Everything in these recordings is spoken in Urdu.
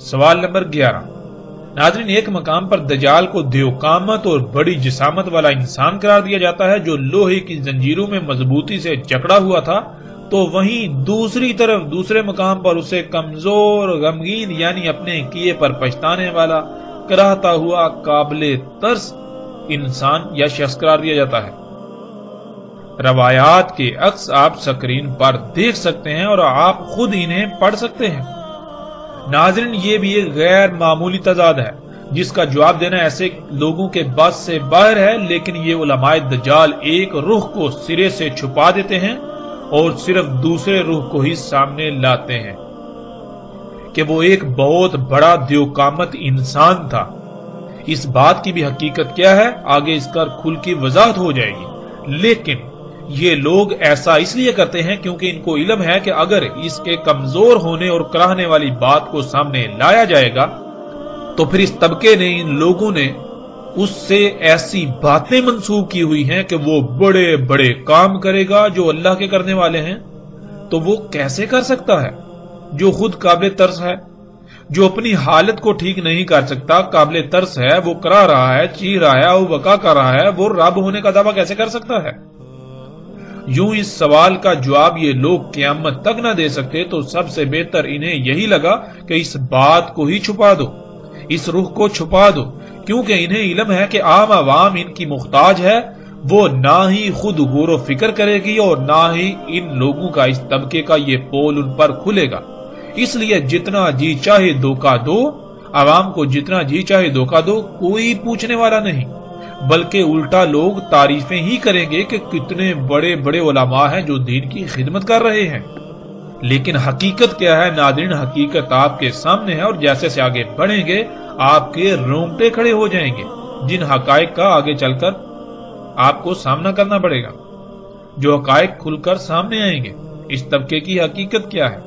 سوال نمبر 11۔ ناظرین، ایک مقام پر دجال کو دیوقامت اور بڑی جسامت والا انسان قرار دیا جاتا ہے جو لوہے کی زنجیروں میں مضبوطی سے جکڑا ہوا تھا، تو وہیں دوسری طرف دوسرے مقام پر اسے کمزور، غمگین یعنی اپنے کیے پر پچھتانے والا، کراہتا ہوا، قابل ترس انسان یا شخص قرار دیا جاتا ہے۔ روایات کے عکس آپ سکرین پر دیکھ سکتے ہیں اور آپ خود انہیں پڑھ سکتے ہیں۔ ناظرین، یہ بھی ایک غیر معمولی تضاد ہے جس کا جواب دینا ایسے لوگوں کے بس سے باہر ہے، لیکن یہ علماء دجال ایک رخ کو سرے سے چھپا دیتے ہیں اور صرف دوسرے رخ کو ہی سامنے لاتے ہیں کہ وہ ایک بہت بڑا دیوقامت انسان تھا۔ اس بات کی بھی حقیقت کیا ہے آگے اس کا کھل کی وضاحت ہو جائے گی، لیکن یہ لوگ ایسا اس لیے کرتے ہیں کیونکہ ان کو علم ہے کہ اگر اس کے کمزور ہونے اور کراہنے والی بات کو سامنے لایا جائے گا تو پھر اس طبقے نے، ان لوگوں نے اس سے ایسی باتیں منسوب کی ہوئی ہیں کہ وہ بڑے بڑے کام کرے گا جو اللہ کے کرنے والے ہیں۔ تو وہ کیسے کر سکتا ہے جو خود قابل ترس ہے، جو اپنی حالت کو ٹھیک نہیں کر سکتا، قابل ترس ہے، وہ کرا رہا ہے، چیخ رہا ہے، وہ بکا کر رہا ہے، وہ رب ہونے کا دعویٰ کیسے کر سکتا ہے؟ یوں اس سوال کا جواب یہ لوگ قیامت تک نہ دے سکتے تو سب سے بہتر انہیں یہی لگا کہ اس بات کو ہی چھپا دو، اس رخ کو چھپا دو، کیونکہ انہیں علم ہے کہ عام عوام ان کی محتاج ہے، وہ نہ ہی خود غور و فکر کرے گی اور نہ ہی ان لوگوں کا، اس طبقے کا یہ پول ان پر کھلے گا۔ اس لیے جتنا جی چاہے دھوکہ دو، عوام کو جتنا جی چاہے دھوکہ دو، کوئی پوچھنے والا نہیں، بلکہ الٹا لوگ تعریفیں ہی کریں گے کہ کتنے بڑے بڑے علماء ہیں جو دین کی خدمت کر رہے ہیں۔ لیکن حقیقت کیا ہے ناظرین؟ حقیقت آپ کے سامنے ہے، اور جیسے سے آگے بڑھیں گے آپ کے رونگٹے کھڑے ہو جائیں گے، جن حقائق کا آگے چل کر آپ کو سامنا کرنا پڑے گا، جو حقائق کھل کر سامنے آئیں گے۔ اس طبقے کی حقیقت کیا ہے؟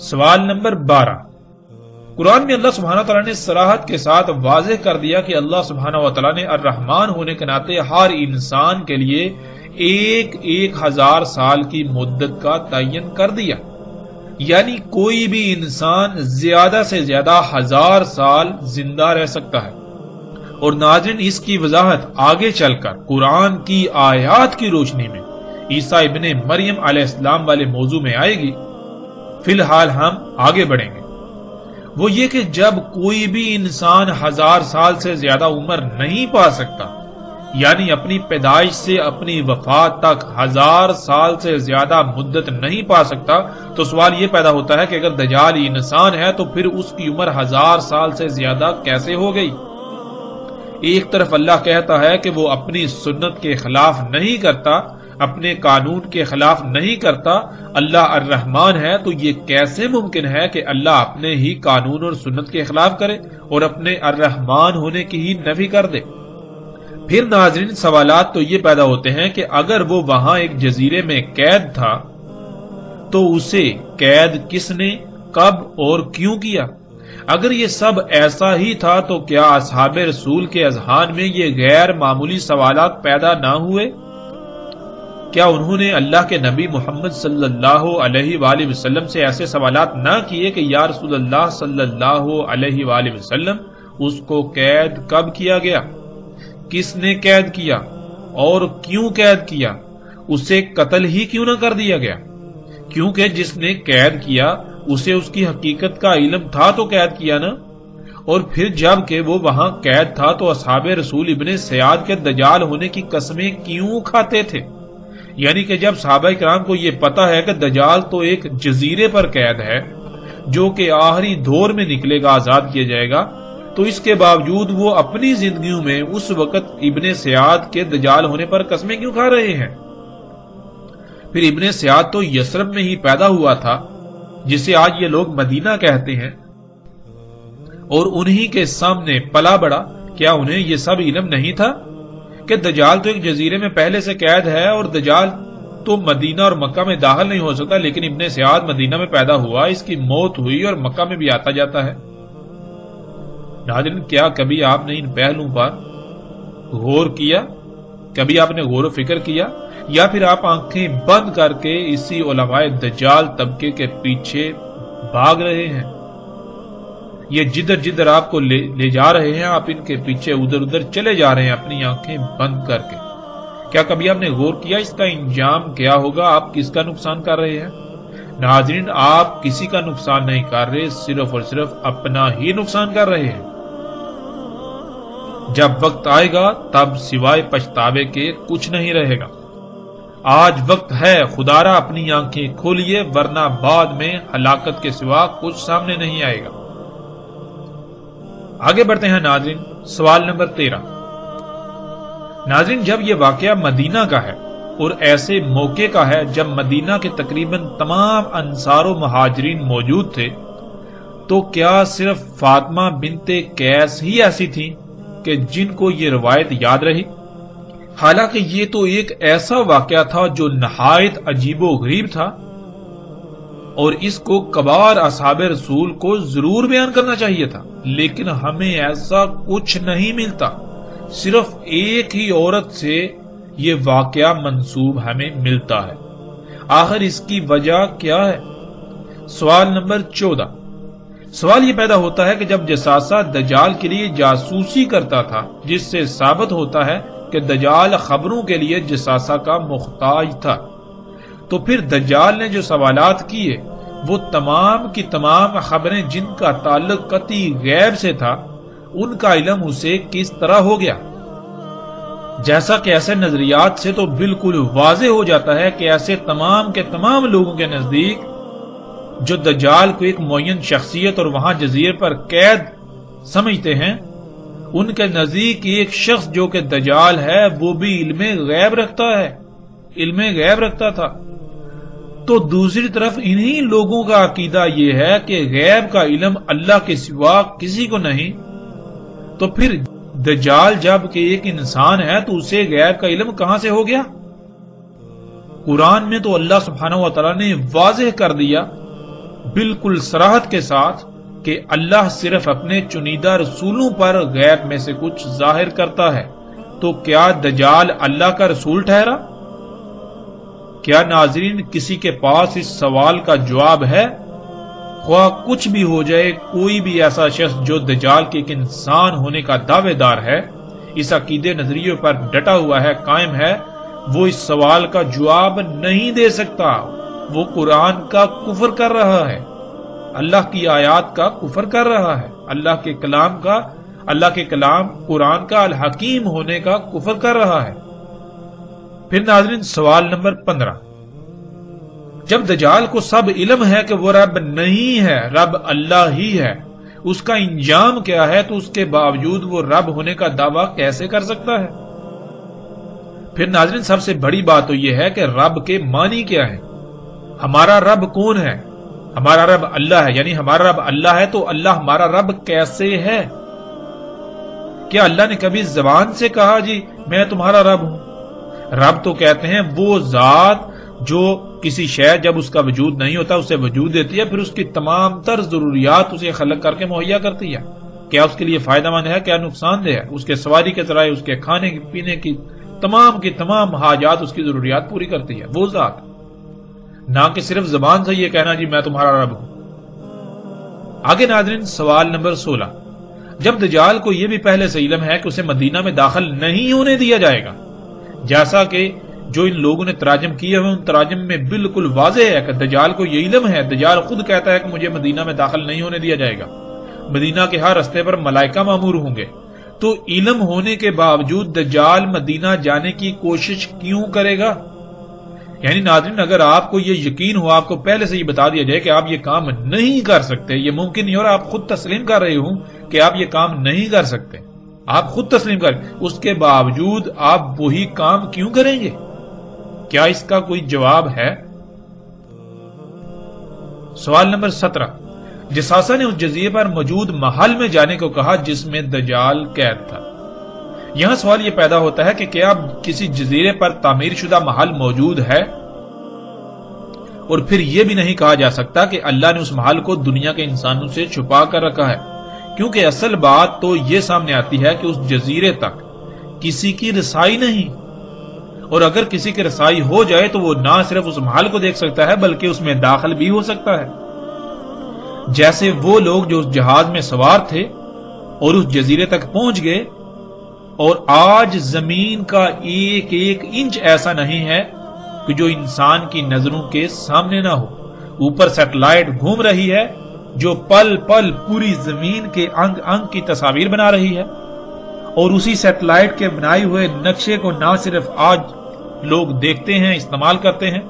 سوال نمبر 12۔ قرآن میں اللہ سبحانہ وتعالی نے صراحت کے ساتھ واضح کر دیا کہ اللہ سبحانہ وتعالی نے الرحمن ہونے کے ناطے ہر انسان کے لیے 1000 سال کی مدت کا تعین کر دیا، یعنی کوئی بھی انسان زیادہ سے زیادہ 1000 سال زندہ رہ سکتا ہے۔ اور ناظرین، اس کی وضاحت آگے چل کر قرآن کی آیات کی روشنی میں عیسیٰ ابن مریم علیہ السلام والے موضوع میں آئے گی۔ فی الحال ہم آگے بڑھیں گے، وہ یہ کہ جب کوئی بھی انسان 1000 سال سے زیادہ عمر نہیں پا سکتا، یعنی اپنی پیدائش سے اپنی وفات تک 1000 سال سے زیادہ مدت نہیں پا سکتا، تو سوال یہ پیدا ہوتا ہے کہ اگر دجال انسان ہے تو پھر اس کی عمر 1000 سال سے زیادہ کیسے ہو گئی؟ ایک طرف اللہ کہتا ہے کہ وہ اپنی سنت کے خلاف نہیں کرتا، اپنے قانون کے خلاف نہیں کرتا، اللہ الرحمن ہے، تو یہ کیسے ممکن ہے کہ اللہ اپنے ہی قانون اور سنت کے خلاف کرے اور اپنے الرحمن ہونے کی ہی نفی کر دے؟ پھر ناظرین، سوالات تو یہ پیدا ہوتے ہیں کہ اگر وہ وہاں ایک جزیرے میں قید تھا تو اسے قید کس نے، کب اور کیوں کیا؟ اگر یہ سب ایسا ہی تھا تو کیا اصحاب رسول کے اذہان میں یہ غیر معمولی سوالات پیدا نہ ہوئے؟ کیا انہوں نے اللہ کے نبی محمد صلی اللہ علیہ وآلہ وسلم سے ایسے سوالات نہ کیے کہ یا رسول اللہ صلی اللہ علیہ وآلہ وسلم، اس کو قید کب کیا گیا، کس نے قید کیا اور کیوں قید کیا، اسے قتل ہی کیوں نہ کر دیا گیا؟ کیونکہ جس نے قید کیا اسے اس کی حقیقت کا علم تھا تو قید کیا نا۔ اور پھر جب کہ وہ وہاں قید تھا تو اصحاب رسول ابن سیاد کے دجال ہونے کی قسمیں کیوں کھاتے تھے؟ یعنی کہ جب صحابہ کرام کو یہ پتا ہے کہ دجال تو ایک جزیرے پر قید ہے جو کہ آخری دور میں نکلے گا، آزاد کیا جائے گا، تو اس کے باوجود وہ اپنی زندگیوں میں اس وقت ابن سیاد کے دجال ہونے پر قسمیں کیوں کھا رہے ہیں؟ پھر ابن سیاد تو یثرب میں ہی پیدا ہوا تھا، جسے آج یہ لوگ مدینہ کہتے ہیں، اور انہی کے سامنے پلا بڑا۔ کیا انہیں یہ سب علم نہیں تھا کہ دجال تو ایک جزیرے میں پہلے سے قید ہے اور دجال تو مدینہ اور مکہ میں داخل نہیں ہو سکتا، لیکن ابن سیاد مدینہ میں پیدا ہوا، اس کی موت ہوئی اور مکہ میں بھی آتا جاتا ہے؟ ناظرین، کیا کبھی آپ نے ان پہلوؤں پر غور کیا؟ کبھی آپ نے غور و فکر کیا، یا پھر آپ آنکھیں بند کر کے اسی علماء دجال طبقے کے پیچھے بھاگ رہے ہیں؟ یہ جدھر جدھر آپ کو لے جا رہے ہیں آپ ان کے پیچھے ادھر ادھر چلے جا رہے ہیں اپنی آنکھیں بند کر کے. کیا کبھی آپ نے غور کیا اس کا انجام کیا ہوگا؟ آپ کس کا نقصان کر رہے ہیں؟ ناظرین، آپ کسی کا نقصان نہیں کر رہے، صرف اور صرف اپنا ہی نقصان کر رہے ہیں. جب وقت آئے گا تب سوائے پچھتاوے کے کچھ نہیں رہے گا. آج وقت ہے، خدارا اپنی آنکھیں کھولیے، ورنہ بعد میں ہلاکت کے سوا کچھ سامنے نہیں آئے گا. آگے بڑھتے ہیں ناظرین، سوال نمبر 13. ناظرین، جب یہ واقعہ مدینہ کا ہے اور ایسے موقع کا ہے جب مدینہ کے تقریباً تمام انصار و مہاجرین موجود تھے، تو کیا صرف فاطمہ بنت قیس ہی ایسی تھیں کہ جن کو یہ روایت یاد رہی؟ حالانکہ یہ تو ایک ایسا واقعہ تھا جو نہایت عجیب و غریب تھا اور اس کو کبار اصحاب رسول کو ضرور بیان کرنا چاہیے تھا، لیکن ہمیں ایسا کچھ نہیں ملتا. صرف ایک ہی عورت سے یہ واقعہ منسوب ہمیں ملتا ہے. آخر اس کی وجہ کیا ہے؟ سوال نمبر 14. سوال یہ پیدا ہوتا ہے کہ جب جساسہ دجال کے لیے جاسوسی کرتا تھا، جس سے ثابت ہوتا ہے کہ دجال خبروں کے لیے جساسہ کا محتاج تھا، تو پھر دجال نے جو سوالات کیے وہ تمام کی تمام خبریں جن کا تعلق قطعی غیب سے تھا، ان کا علم اسے کس طرح ہو گیا؟ جیسا کہ ایسے نظریات سے تو بالکل واضح ہو جاتا ہے کہ ایسے تمام کے تمام لوگوں کے نزدیک جو دجال کو ایک معین شخصیت اور وہاں جزیرے پر قید سمجھتے ہیں، ان کے نزدیک ایک شخص جو کہ دجال ہے وہ بھی علم غیب رکھتا ہے، علم غیب رکھتا تھا. تو دوسری طرف انہی لوگوں کا عقیدہ یہ ہے کہ غیب کا علم اللہ کے سوا کسی کو نہیں. تو پھر دجال جب کہ ایک انسان ہے تو اسے غیب کا علم کہاں سے ہو گیا؟ قرآن میں تو اللہ سبحانہ و تعالیٰ نے واضح کر دیا بالکل صراحت کے ساتھ کہ اللہ صرف اپنے چنیدہ رسولوں پر غیب میں سے کچھ ظاہر کرتا ہے. تو کیا دجال اللہ کا رسول ٹھہرا؟ کیا ناظرین کسی کے پاس اس سوال کا جواب ہے؟ خواہ کچھ بھی ہو جائے، کوئی بھی ایسا شخص جو دجال کے ایک انسان ہونے کا دعوے دار ہے، اس عقیدے نظریے پر ڈٹا ہوا ہے، قائم ہے، وہ اس سوال کا جواب نہیں دے سکتا. وہ قرآن کا کفر کر رہا ہے، اللہ کی آیات کا کفر کر رہا ہے، اللہ کے کلام قرآن کا الحکیم ہونے کا کفر کر رہا ہے. پھر ناظرین سوال نمبر 15. جب دجال کو سب علم ہے کہ وہ رب نہیں ہے، رب اللہ ہی ہے، اس کا انجام کیا ہے، تو اس کے باوجود وہ رب ہونے کا دعویٰ کیسے کر سکتا ہے؟ پھر ناظرین سب سے بڑی بات تو یہ ہے کہ رب کے معنی کیا ہے. ہمارا رب کون ہے؟ ہمارا رب اللہ ہے. یعنی ہمارا رب اللہ ہے تو اللہ ہمارا رب کیسے ہے؟ کیا اللہ نے کبھی زبان سے کہا جی میں تمہارا رب ہوں؟ رب تو کہتے ہیں وہ ذات جو کسی شے جب اس کا وجود نہیں ہوتا اسے وجود دیتی ہے، پھر اس کی تمام تر ضروریات اسے خلق کر کے مہیا کرتی ہے. کیا اس کے لیے فائدہ مند ہے، کیا نقصان دہ ہے؟ اس کے سواری کے ذرائع، اس کے کھانے پینے کی تمام حاجات، اس کی ضروریات پوری کرتی ہے وہ ذات، نہ کہ صرف زبان سے یہ کہنا جی میں تمہارا رب ہوں. آگے ناظرین سوال نمبر 16. جب دجال کو یہ بھی پہلے سے علم ہے کہ اسے مدینہ میں داخل نہیں ہونے دیا جائے گا، جیسا کہ جو ان لوگوں نے تراجم کیے ہوئے ان تراجم میں بالکل واضح ہے کہ دجال کو یہ علم ہے، دجال خود کہتا ہے کہ مجھے مدینہ میں داخل نہیں ہونے دیا جائے گا، مدینہ کے ہر رستے پر ملائکہ مامور ہوں گے، تو علم ہونے کے باوجود دجال مدینہ جانے کی کوشش کیوں کرے گا؟ یعنی ناظرین اگر آپ کو یہ یقین ہو، آپ کو پہلے سے یہ بتا دیا جائے کہ آپ یہ کام نہیں کر سکتے، یہ ممکن نہیں، اور آپ خود تسلیم کر رہے ہوں کہ آپ یہ کام نہیں کر سکتے، آپ خود تسلیم کر، اس کے باوجود آپ وہی کام کیوں کریں گے؟ کیا اس کا کوئی جواب ہے؟ سوال نمبر 17. جساسہ نے اس جزیرے پر موجود محل میں جانے کو کہا جس میں دجال قید تھا. یہاں سوال یہ پیدا ہوتا ہے کہ کیا کسی جزیرے پر تعمیر شدہ محل موجود ہے؟ اور پھر یہ بھی نہیں کہا جا سکتا کہ اللہ نے اس محل کو دنیا کے انسانوں سے چھپا کر رکھا ہے، کیونکہ اصل بات تو یہ سامنے آتی ہے کہ اس جزیرے تک کسی کی رسائی نہیں، اور اگر کسی کی رسائی ہو جائے تو وہ نہ صرف اس محل کو دیکھ سکتا ہے بلکہ اس میں داخل بھی ہو سکتا ہے. جیسے وہ لوگ جو اس جہاز میں سوار تھے اور اس جزیرے تک پہنچ گئے، اور آج زمین کا ایک ایک انچ ایسا نہیں ہے کہ جو انسان کی نظروں کے سامنے نہ ہو۔ اوپر سیٹلائٹ گھوم رہی ہے جو پل پل پوری زمین کے انگ انگ کی تصاویر بنا رہی ہے، اور اسی سیٹلائٹ کے بنائے ہوئے نقشے کو نہ صرف آج لوگ دیکھتے ہیں، استعمال کرتے ہیں،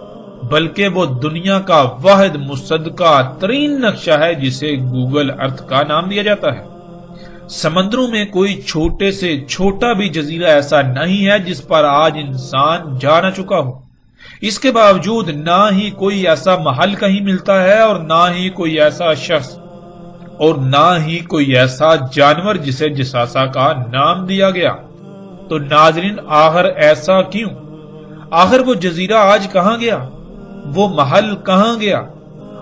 بلکہ وہ دنیا کا واحد مصدقہ ترین نقشہ ہے جسے گوگل ارتھ کا نام دیا جاتا ہے۔ سمندروں میں کوئی چھوٹے سے چھوٹا بھی جزیرہ ایسا نہیں ہے جس پر آج انسان جا نہ چکا ہو۔ اس کے باوجود نہ ہی کوئی ایسا محل کہیں ملتا ہے، اور نہ ہی کوئی ایسا شخص، اور نہ ہی کوئی ایسا جانور جسے جساسا کا نام دیا گیا۔ تو ناظرین، آخر ایسا کیوں؟ آخر وہ جزیرہ آج کہاں گیا؟ وہ محل کہاں گیا؟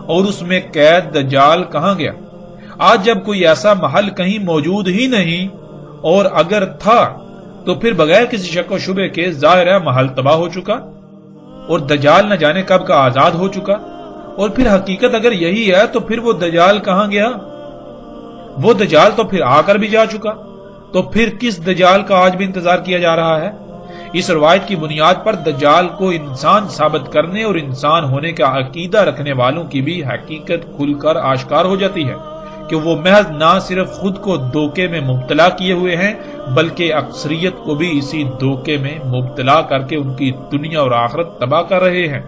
اور اس میں قید دجال کہاں گیا؟ آج جب کوئی ایسا محل کہیں موجود ہی نہیں، اور اگر تھا تو پھر بغیر کسی شک و شبے کے ظاہر ہے محل تباہ ہو چکا، اور دجال نہ جانے کب کا آزاد ہو چکا۔ اور پھر حقیقت اگر یہی ہے تو پھر وہ دجال کہاں گیا؟ وہ دجال تو پھر آ کر بھی جا چکا، تو پھر کس دجال کا آج بھی انتظار کیا جا رہا ہے؟ اس روایت کی بنیاد پر دجال کو انسان ثابت کرنے اور انسان ہونے کا عقیدہ رکھنے والوں کی بھی حقیقت کھل کر آشکار ہو جاتی ہے کہ وہ محض نہ صرف خود کو دھوکے میں مبتلا کیے ہوئے ہیں، بلکہ اکثریت کو بھی اسی دھوکے میں مبتلا کر کے ان کی دنیا اور آخرت تباہ کر رہے ہیں۔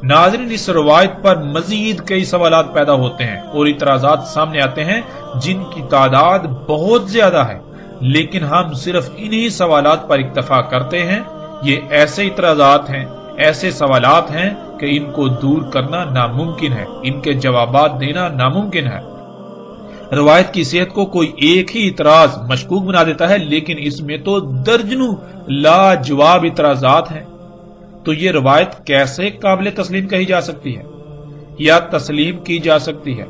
ناظرین، اس روایت پر مزید کئی سوالات پیدا ہوتے ہیں اور اعتراضات سامنے آتے ہیں جن کی تعداد بہت زیادہ ہے، لیکن ہم صرف انہی سوالات پر اکتفا کرتے ہیں۔ یہ ایسے اعتراضات ہیں، ایسے سوالات ہیں کہ ان کو دور کرنا ناممکن ہے، ان کے جوابات دینا ناممکن ہے۔ روایت کی صحت کو کوئی ایک ہی اعتراض مشکوک بنا دیتا ہے، لیکن اس میں تو درجنوں لاجواب اعتراضات ہیں۔ تو یہ روایت کیسے قابل تسلیم کہی جا سکتی ہے یا تسلیم کی جا سکتی ہے؟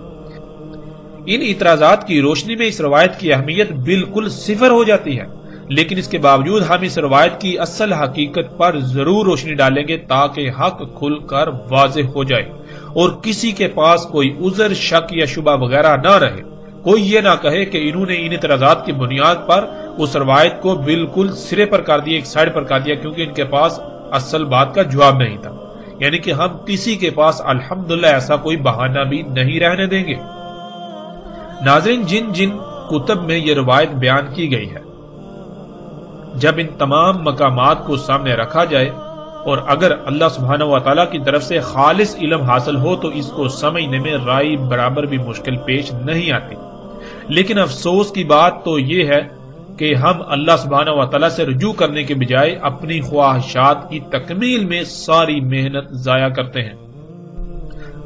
ان اعتراضات کی روشنی میں اس روایت کی اہمیت بالکل صفر ہو جاتی ہے، لیکن اس کے باوجود ہم اس روایت کی اصل حقیقت پر ضرور روشنی ڈالیں گے تاکہ حق کھل کر واضح ہو جائے اور کسی کے پاس کوئی عذر، شک یا شبہ وغیرہ نہ رہے۔ کوئی یہ نہ کہے کہ انہوں نے ان اعتراضات کی بنیاد پر اس روایت کو بالکل سرے پر کر دیا، ایک سائڈ پر کر دیا، کیونکہ ان کے پاس اصل بات کا جواب نہیں تھا۔ یعنی کہ ہم کسی کے پاس الحمدللہ ایسا کوئی بہانہ بھی نہیں رہنے دیں گے۔ ناظرین، جن جن کتب میں یہ روایت بیان کی گئی ہے، جب ان تمام مقامات کو سامنے رکھا جائے اور اگر اللہ سبحانہ و تعالیٰ کی طرف سے خالص علم حاصل ہو تو اس کو سمجھنے میں رائی برابر بھی مشکل پیش نہیں آتی۔ لیکن افسوس کی بات تو یہ ہے کہ ہم اللہ سبحانہ و تعالیٰ سے رجوع کرنے کے بجائے اپنی خواہشات کی تکمیل میں ساری محنت ضائع کرتے ہیں۔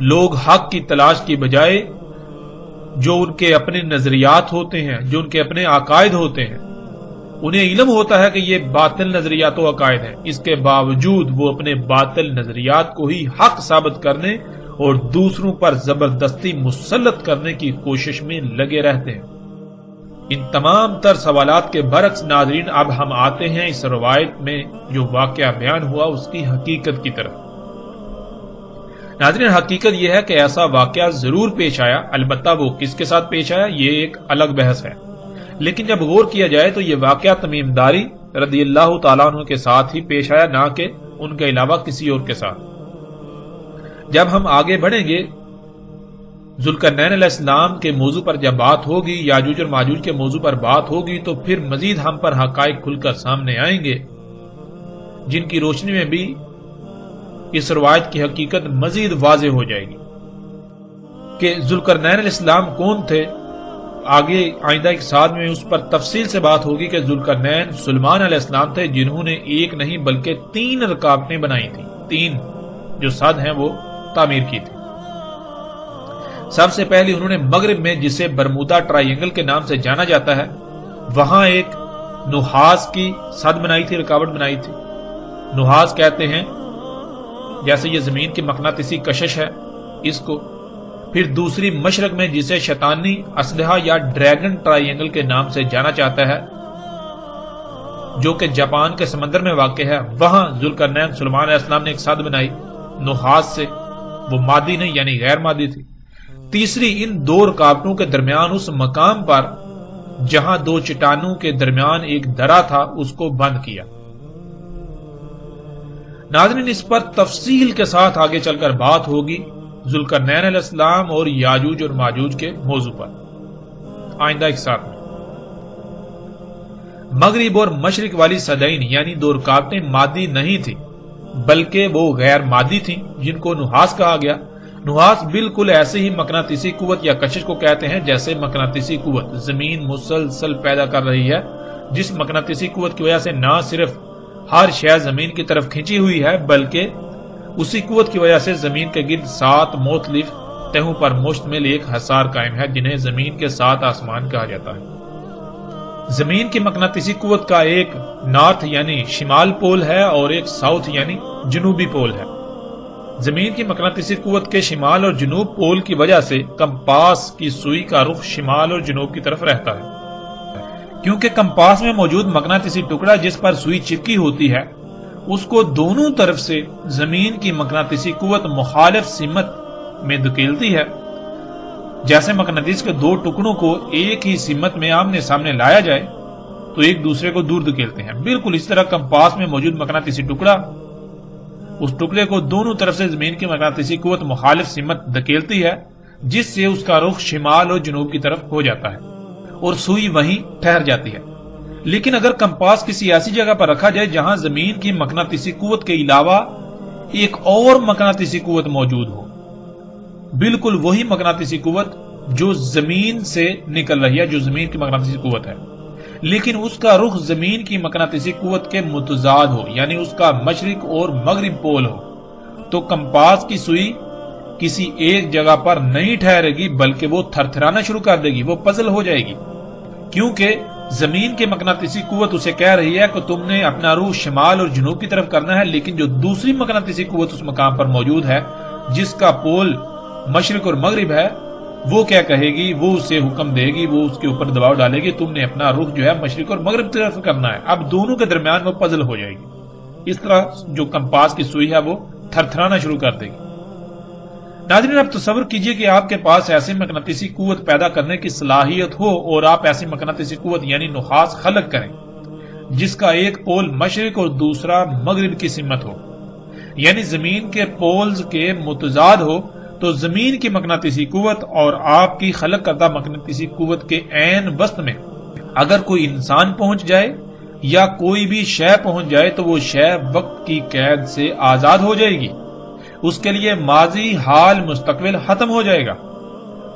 لوگ حق کی تلاش کی بجائے جو ان کے اپنے نظریات ہوتے ہیں، جو ان کے اپنے عقائد ہوتے ہیں، انہیں علم ہوتا ہے کہ یہ باطل نظریات و عقائد ہیں، اس کے باوجود وہ اپنے باطل نظریات کو ہی حق ثابت کرنے اور دوسروں پر زبردستی مسلط کرنے کی کوشش میں لگے رہتے ہیں۔ ان تمام تر سوالات کے برعکس ناظرین، اب ہم آتے ہیں اس روایت میں جو واقعہ بیان ہوا اس کی حقیقت کی طرف۔ ناظرین، حقیقت یہ ہے کہ ایسا واقعہ ضرور پیش آیا، البتہ وہ کس کے ساتھ پیش آیا یہ ایک الگ بحث ہے، لیکن جب غور کیا جائے تو یہ واقعہ تمیم داری رضی اللہ تعالیٰ عنہ کے ساتھ ہی پیش آیا، نہ کہ ان کے علاوہ کسی اور کے ساتھ۔ جب ہم آگے بڑھیں گے، ذوالقرنین علیہ السلام کے موضوع پر جب بات ہوگی، یاجوج اور ماجوج کے موضوع پر بات ہوگی، تو پھر مزید ہم پر حقائق کھل کر سامنے آئیں گے جن کی روشنی میں بھی اس روایت کی حقیقت مزید واضح ہو جائے گی کہ ذوالقرنین علیہ السلام کون تھے۔ آگے آئندہ ایک ساتھ میں اس پر تفصیل سے بات ہوگی کہ ذوالقرنین سلیمان علیہ السلام تھے جنہوں نے ایک نہیں بلکہ 3 رکاوٹیں بنائی تھیں، 3 جو سد ہیں وہ تعمیر کی تھی۔ سب سے پہلے انہوں نے مغرب میں، جسے برمودا ٹرائینگل کے نام سے جانا جاتا ہے، وہاں ایک نحاس کی سد بنائی تھی، رکاوٹ بنائی تھی۔ نحاس کہتے ہیں جیسے یہ زمین کی مقناطیسی کشش ہے اس کو۔ پھر دوسری مشرق میں، جسے شیطانی اسلحہ یا ڈریگن ٹرائینگل کے نام سے جانا چاہتا ہے، جو کہ جاپان کے سمندر میں واقع ہے، وہاں ذوالقرنین سلیمان علیہ السلام نے ایک سد بنائی نحاس سے، وہ مادی نہیں یعنی غیر مادی تھی۔ تیسری ان دو رکاوٹوں کے درمیان اس مقام پر جہاں دو چٹانوں کے درمیان ایک درا تھا اس کو بند کیا۔ ناظرین، اس پر تفصیل کے ساتھ آگے چل کر بات ہوگی ذوالقرنین علیہ السلام اور یاجوج اور ماجوج کے موضوع پر آئندہ ایک ساتھ میں۔ مغرب اور مشرق والی صدعین یعنی دو رکاوٹیں مادی نہیں تھیں بلکہ وہ غیر مادی تھیں جن کو نحاس کہا گیا۔ نحاس بالکل ایسے ہی مقناطیسی قوت یا کشش کو کہتے ہیں جیسے مقناطیسی قوت زمین مسلسل پیدا کر رہی ہے، جس مقناطیسی قوت کی وجہ سے نہ صرف ہر شے زمین کی طرف کھینچی ہوئی ہے بلکہ اسی قوت کی وجہ سے زمین کے گرد 7 مختلف تہوں پر مشتمل ایک حصار قائم ہے جنہیں زمین کے 7 آسمان کہا جاتا ہے۔ زمین کی مقناطیسی قوت کا ایک نارتھ یعنی شمال پول ہے اور ایک ساؤتھ یعنی جنوبی پول ہے۔ زمین کی مقناطیسی قوت کے شمال اور جنوب پول کی وجہ سے کمپاس کی سوئی کا رخ شمال اور جنوب کی طرف رہتا ہے۔ کیونکہ کمپاس میں موجود مقناطیسی ٹکڑا جس پر سوئی چپکی ہوتی ہے اس کو دونوں طرف سے زمین کی مقناطیسی قوت مخالف سمت میں دھکیلتی ہے۔ جیسے مقناطیس کے دو ٹکڑوں کو ایک ہی سمت میں آمنے سامنے لایا جائے تو ایک دوسرے کو دور دھکیلتے ہیں، بالکل اس طرح کمپاس میں موجود مقناطیسی ٹکڑا اس ٹکڑے کو دونوں طرف سے زمین کی مقناطیسی قوت مخالف سمت دھکیلتی ہے جس سے اس کا رخ شمال اور جنوب کی طرف ہو جاتا ہے اور سوئی وہیں ٹھہر جاتی ہے۔ لیکن اگر کمپاس کسی ایسی جگہ پر رکھا جائے جہاں زمین کی مقناطیسی قوت کے علاوہ ایک اور مقناطیسی قوت موجود ہو، بالکل وہی مقناطیسی قوت جو زمین سے نکل رہی ہے، جو زمین کی مقناطیسی قوت ہے، لیکن اس کا رخ زمین کی مقناطیسی قوت کے متضاد ہو یعنی اس کا مشرق اور مغرب پول ہو، تو کمپاس کی سوئی کسی ایک جگہ پر نہیں ٹھہرے گی بلکہ وہ تھرتھرانا شروع کر دے گی، وہ پزل ہو جائے گی، کیونکہ زمین کے مقناطیسی قوت اسے کہہ رہی ہے کہ تم نے اپنا رخ شمال اور جنوب کی طرف کرنا ہے، لیکن جو دوسری مقناطیسی قوت اس مقام پر موجود ہے جس کا پول مشرق اور مغرب ہے، وہ کیا کہے گی، وہ اسے حکم دے گی، وہ اس کے اوپر دباؤ ڈالے گی، تم نے اپنا رخ جو ہے مشرق اور مغرب کی طرف کرنا ہے۔ اب دونوں کے درمیان وہ پزل ہو جائے گی، اس طرح جو کمپاس کی سوئی ہے وہ تھرتھرانا شروع کر دے گی۔ ناظرین، اب تصور کیجئے کہ آپ کے پاس ایسی مقناطیسی قوت پیدا کرنے کی صلاحیت ہو اور آپ ایسی مقناطیسی قوت یعنی نحاس خلق کریں جس کا ایک پول مشرق اور دوسرا مغرب کی سمت ہو، یعنی زمین کے پولز کے متضاد ہو، تو زمین کی مقناطیسی قوت اور آپ کی خلق کردہ مقناطیسی قوت کے عین وسط میں اگر کوئی انسان پہنچ جائے یا کوئی بھی شے پہنچ جائے تو وہ شے وقت کی قید سے آزاد ہو جائے گی، اس کے لیے ماضی، حال، مستقبل ختم ہو جائے گا۔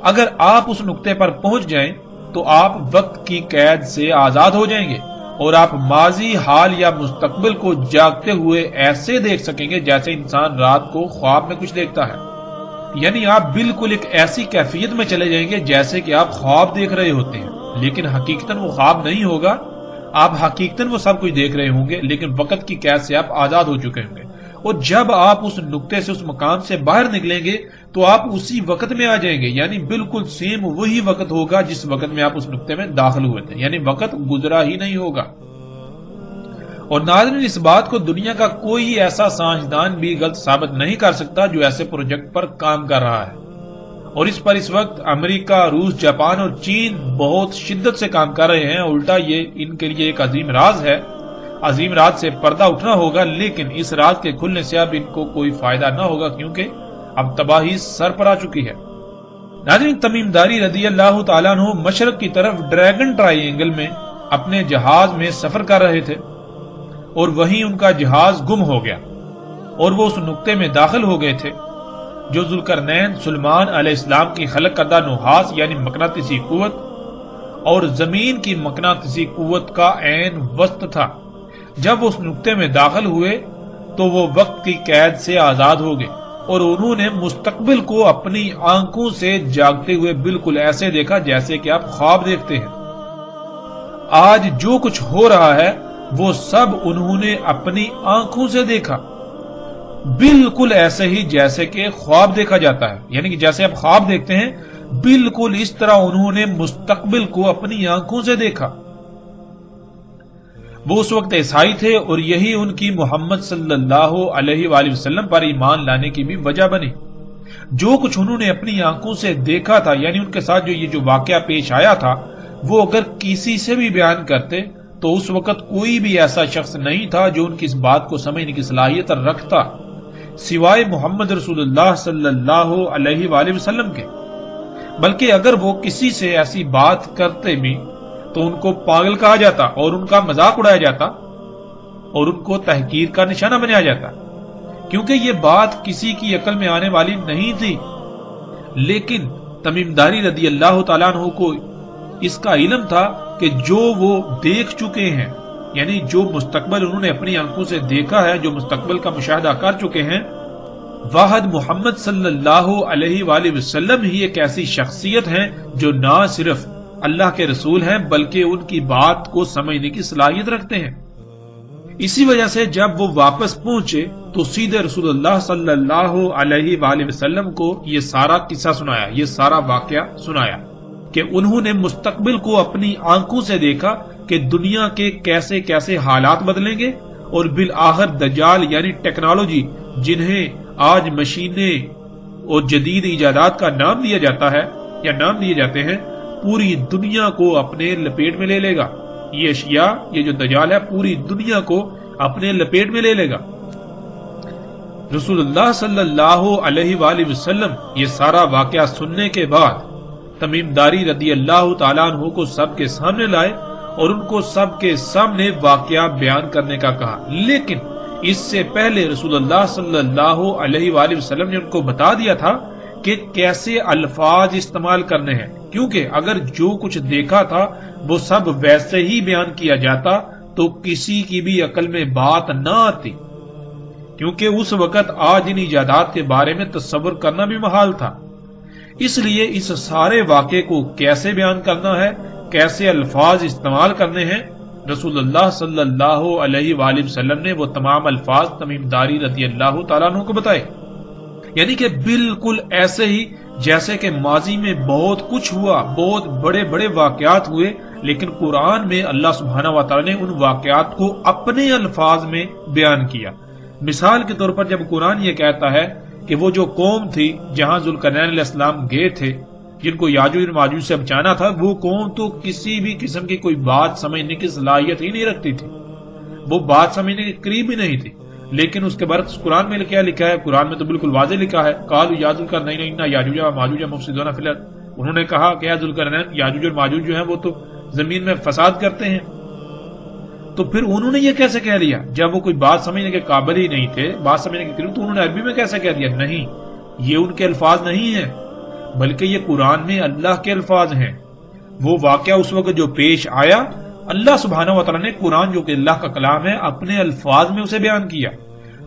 اگر آپ اس نقطے پر پہنچ جائیں تو آپ وقت کی قید سے آزاد ہو جائیں گے اور آپ ماضی، حال یا مستقبل کو جاگتے ہوئے ایسے دیکھ سکیں گے جیسے انسان رات کو خواب میں کچھ دیکھتا ہے، یعنی آپ بالکل ایک ایسی کیفیت میں چلے جائیں گے جیسے کہ آپ خواب دیکھ رہے ہوتے ہیں، لیکن حقیقتاً وہ خواب نہیں ہوگا، آپ حقیقتاً وہ سب کچھ دیکھ رہے ہوں گے لیکن وقت کی قید سے آپ آزاد ہو چکے ہوں گے۔ اور جب آپ اس نقطے سے، اس مقام سے باہر نکلیں گے تو آپ اسی وقت میں آ جائیں گے، یعنی بالکل سیم وہی وقت ہوگا جس وقت میں آپ اس نقطے میں داخل ہوئے تھے، یعنی وقت گزرا ہی نہیں ہوگا۔ اور ناظرین، اس بات کو دنیا کا کوئی ایسا سائنسدان بھی غلط ثابت نہیں کر سکتا جو ایسے پروجیکٹ پر کام کر رہا ہے، اور اس پر اس وقت امریکہ، روس، جاپان اور چین بہت شدت سے کام کر رہے ہیں۔ الٹا یہ ان کے لیے ایک عظیم راز ہے، عظیم راز سے پردہ اٹھنا ہوگا، لیکن اس راز کے کھلنے سے اب ان کو کوئی فائدہ نہ ہوگا کیونکہ اب تباہی سر پر آ چکی ہے۔ ناظرین، تمیم داری رضی اللہ تعالیٰ عنہ مشرق کی طرف ڈریگن ٹرائی اینگل میں اپنے جہاز میں سفر کر رہے تھے اور وہیں ان کا جہاز گم ہو گیا اور وہ اس نقطے میں داخل ہو گئے تھے جو ذوالقرنین سلیمان علیہ السلام کی خلق کردہ نحاس یعنی مقناطیسی قوت اور زمین کی مقناطیسی قوت کا عین وسط تھا۔ جب وہ اس نقطے میں داخل ہوئے تو وہ وقت کی قید سے آزاد ہو گئے اور انہوں نے مستقبل کو اپنی آنکھوں سے جاگتے ہوئے بالکل ایسے دیکھا جیسے کہ آپ خواب دیکھتے ہیں۔ آج جو کچھ ہو رہا ہے وہ سب انہوں نے اپنی آنکھوں سے دیکھا، بالکل ایسے ہی جیسے کہ خواب دیکھا جاتا ہے، یعنی کہ جیسے آپ خواب دیکھتے ہیں بالکل اس طرح انہوں نے مستقبل کو اپنی آنکھوں سے دیکھا۔ وہ اس وقت عیسائی تھے اور یہی ان کی محمد صلی اللہ علیہ وآلہ وسلم پر ایمان لانے کی بھی وجہ بنی۔ جو کچھ انہوں نے اپنی آنکھوں سے دیکھا تھا، یعنی ان کے ساتھ جو واقعہ پیش آیا تھا، وہ اگر کسی سے بھی بیان کرتے تو اس وقت کوئی بھی ایسا شخص نہیں تھا جو ان کی اس بات کو سمجھنے کی صلاحیت رکھتا سوائے محمد رسول اللہ صلی اللہ علیہ وآلہ وسلم کے۔ بلکہ اگر وہ کسی سے ایسی بات کرتے بھی تو ان کو پاگل کہا جاتا اور ان کا مذاق اڑایا جاتا اور ان کو تحقیر کا نشانہ بنایا جاتا، کیونکہ یہ بات کسی کی عقل میں آنے والی نہیں تھی۔ لیکن تمیم داری رضی اللہ تعالیٰ عنہ کو اس کا علم تھا کہ جو وہ دیکھ چکے ہیں، یعنی جو مستقبل انہوں نے اپنی آنکھوں سے دیکھا ہے، جو مستقبل کا مشاہدہ کر چکے ہیں، واحد محمد صلی اللہ علیہ وآلہ وسلم ہی ایک ایسی شخصیت ہیں جو نہ صرف اللہ کے رسول ہیں بلکہ ان کی بات کو سمجھنے کی صلاحیت رکھتے ہیں۔ اسی وجہ سے جب وہ واپس پہنچے تو سیدھے رسول اللہ صلی اللہ علیہ وآلہ وسلم کو یہ سارا قصہ سنایا، یہ سارا واقعہ سنایا کہ انہوں نے مستقبل کو اپنی آنکھوں سے دیکھا کہ دنیا کے کیسے کیسے حالات بدلیں گے، اور بالآخر دجال یعنی ٹیکنالوجی، جنہیں آج مشینیں اور جدید ایجادات کا نام دیا جاتا ہے یا نام دیے جاتے ہیں، پوری دنیا کو اپنے لپیٹ میں لے لے گا۔ یہ اشیاء، یہ جو دجال ہے، پوری دنیا کو اپنے لپیٹ میں لے لے گا۔ رسول اللہ صلی اللہ علیہ وآلہ وسلم یہ سارا واقعہ سننے کے بعد تمیم داری رضی اللہ تعالیٰ عنہ کو سب کے سامنے لائے اور ان کو سب کے سامنے واقعہ بیان کرنے کا کہا، لیکن اس سے پہلے رسول اللہ صلی اللہ علیہ وآلہ وسلم نے ان کو بتا دیا تھا کہ کیسے الفاظ استعمال کرنے ہیں، کیونکہ اگر جو کچھ دیکھا تھا وہ سب ویسے ہی بیان کیا جاتا تو کسی کی بھی عقل میں بات نہ آتی، کیونکہ اس وقت آج ان ایجادات کے بارے میں تصور کرنا بھی محال تھا۔ اس لیے اس سارے واقعے کو کیسے بیان کرنا ہے، کیسے الفاظ استعمال کرنے ہیں، رسول اللہ صلی اللہ علیہ وآلہ وسلم نے وہ تمام الفاظ تمیم داری رضی اللہ تعالیٰ عنہ کو بتائے، یعنی کہ بالکل ایسے ہی جیسے کہ ماضی میں بہت کچھ ہوا، بہت بڑے بڑے واقعات ہوئے، لیکن قرآن میں اللہ سبحانہ و تعالیٰ نے ان واقعات کو اپنے الفاظ میں بیان کیا۔ مثال کے طور پر جب قرآن یہ کہتا ہے کہ وہ جو قوم تھی جہاں ذوالقرنین علیہ السلام گئے تھے، جن کو یاجوج اور ماجوج سے بچانا تھا، وہ قوم تو کسی بھی قسم کی کوئی بات سمجھنے کی صلاحیت ہی نہیں رکھتی تھی، وہ بات سمجھنے کے قریب ہی نہیں تھی۔ لیکن اس کے برعکس قرآن میں کیا لکھا ہے؟ قرآن میں تو بالکل واضح لکھا ہے، قالوا یا ذوالقرنین ان یاجوج و ماجوج مفسدون فی الارض، انہوں نے کہا کہ اے ذوالقرنین، یاجوج اور ماجوج جو ہیں وہ تو زمین میں فساد کرتے ہیں۔ تو پھر انہوں نے یہ کیسے کہہ لیا جب وہ کوئی بات سمجھنے کے قابل ہی نہیں تھے، بات سمجھنے کے قریب، تو انہوں نے عربی میں کیسے کہہ دیا؟ نہیں، یہ ان کے الفاظ نہیں ہیں، بلکہ یہ قرآن میں اللہ کے الفاظ ہیں۔ وہ واقعہ اس وقت جو پیش آیا، اللہ سبحانہ و تعالیٰ نے قرآن جو کہ اللہ کا کلام ہے اپنے الفاظ میں اسے بیان کیا۔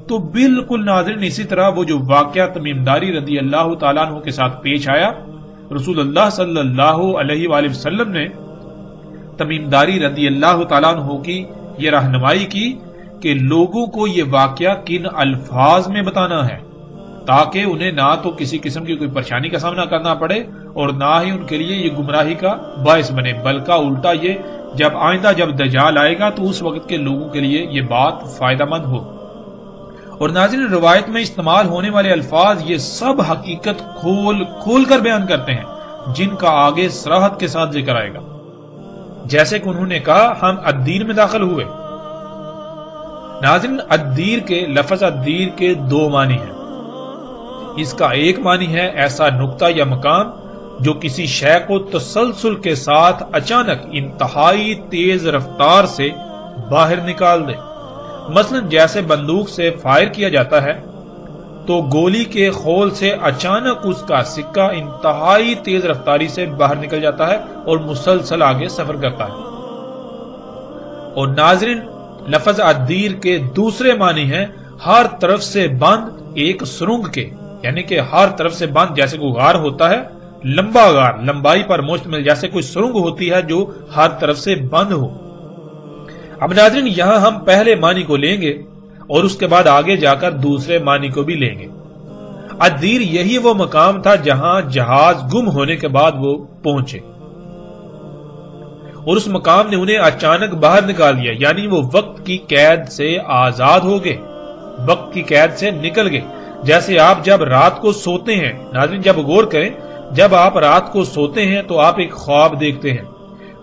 تو بالکل ناظرین اسی طرح وہ جو واقعہ تمیم داری رضی اللہ تعالیٰ عنہ کے ساتھ پیش آیا، رسول اللہ صلی اللہ علیہ وآلہ وسلم نے تمیم داری رضی اللہ تعالیٰ عنہ کی یہ رہنمائی کی کہ لوگوں کو یہ واقعہ کن الفاظ میں بتانا ہے تاکہ انہیں نہ تو کسی قسم کی کوئی پریشانی کا سامنا کرنا پڑے اور نہ ہی ان کے لیے یہ گمراہی کا باعث بنے، بلکہ الٹا یہ جب آئندہ جب دجال آئے گا تو اس وقت کے لوگوں کے لیے یہ بات فائدہ مند ہو۔ اور ناظرین روایت میں استعمال ہونے والے الفاظ یہ سب حقیقت کھول کر بیان کرتے ہیں جن کا آگے صراحت کے ساتھ ذکر آئے گا۔ جیسے کہ انہوں نے کہا ہم الدین میں داخل ہوئے۔ ناظرین الدیر کے لفظ الدیر کے دو معنی ہیں۔ اس کا ایک معنی ہے ایسا نقطہ یا مقام جو کسی شے کو تسلسل کے ساتھ اچانک انتہائی تیز رفتار سے باہر نکال دے، مثلا جیسے بندوق سے فائر کیا جاتا ہے تو گولی کے خول سے اچانک اس کا سکہ انتہائی تیز رفتاری سے باہر نکل جاتا ہے اور مسلسل آگے سفر کرتا ہے۔ اور ناظرین لفظ الدیر کے دوسرے معنی ہیں ہر طرف سے بند ایک سرنگ کے، یعنی کہ ہر طرف سے بند جیسے کوئی غار ہوتا ہے، لمبا غار لمبائی پر مشتمل، جیسے کوئی سرنگ ہوتی ہے جو ہر طرف سے بند ہو۔ اب ناظرین یہاں ہم پہلے معنی کو لیں گے اور اس کے بعد آگے جا کر دوسرے معنی کو بھی لیں گے۔ الدیر یہی وہ مقام تھا جہاں جہاز گم ہونے کے بعد وہ پہنچے اور اس مقام نے انہیں اچانک باہر نکال دیا، یعنی وہ وقت کی قید سے آزاد ہو گئے، وقت کی قید سے نکل گئے۔ جیسے آپ جب رات کو سوتے ہیں، ناظرین جب غور کریں، جب آپ رات کو سوتے ہیں تو آپ ایک خواب دیکھتے ہیں،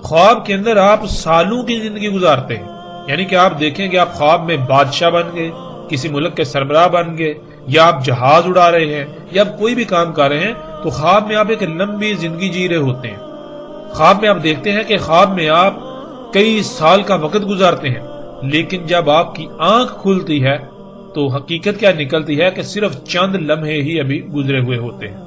خواب کے اندر آپ سالوں کی زندگی گزارتے ہیں، یعنی کہ آپ دیکھیں کہ آپ خواب میں بادشاہ بن گئے، کسی ملک کے سربراہ بن گئے، یا آپ جہاز اڑا رہے ہیں، یا آپ کوئی بھی کام کر رہے ہیں، تو خواب میں آپ ایک لمبی زندگی جی رہے ہوتے ہیں۔ خواب میں آپ دیکھتے ہیں کہ خواب میں آپ کئی سال کا وقت گزارتے ہیں، لیکن جب آپ کی آنکھ کھلتی ہے تو حقیقت کیا نکلتی ہے کہ صرف چند لمحے ہی ابھی گزرے ہوئے ہوتے ہیں،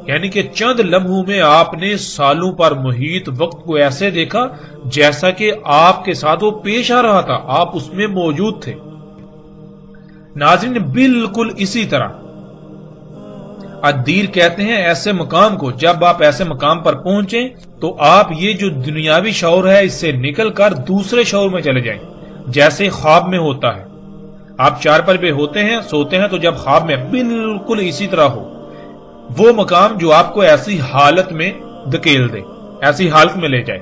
یعنی کہ چند لمحوں میں آپ نے سالوں پر محیط وقت کو ایسے دیکھا جیسا کہ آپ کے ساتھ وہ پیش آ رہا تھا، آپ اس میں موجود تھے۔ ناظرین بالکل اسی طرح الدیر کہتے ہیں ایسے مقام کو، جب آپ ایسے مقام پر پہنچیں تو آپ یہ جو دنیاوی شعور ہے اس سے نکل کر دوسرے شعور میں چلے جائیں، جیسے خواب میں ہوتا ہے۔ آپ چارپائی پہ ہوتے ہیں، سوتے ہیں، تو جب خواب میں بالکل اسی طرح ہو، وہ مقام جو آپ کو ایسی حالت میں دھکیل دے، ایسی حالت میں لے جائے۔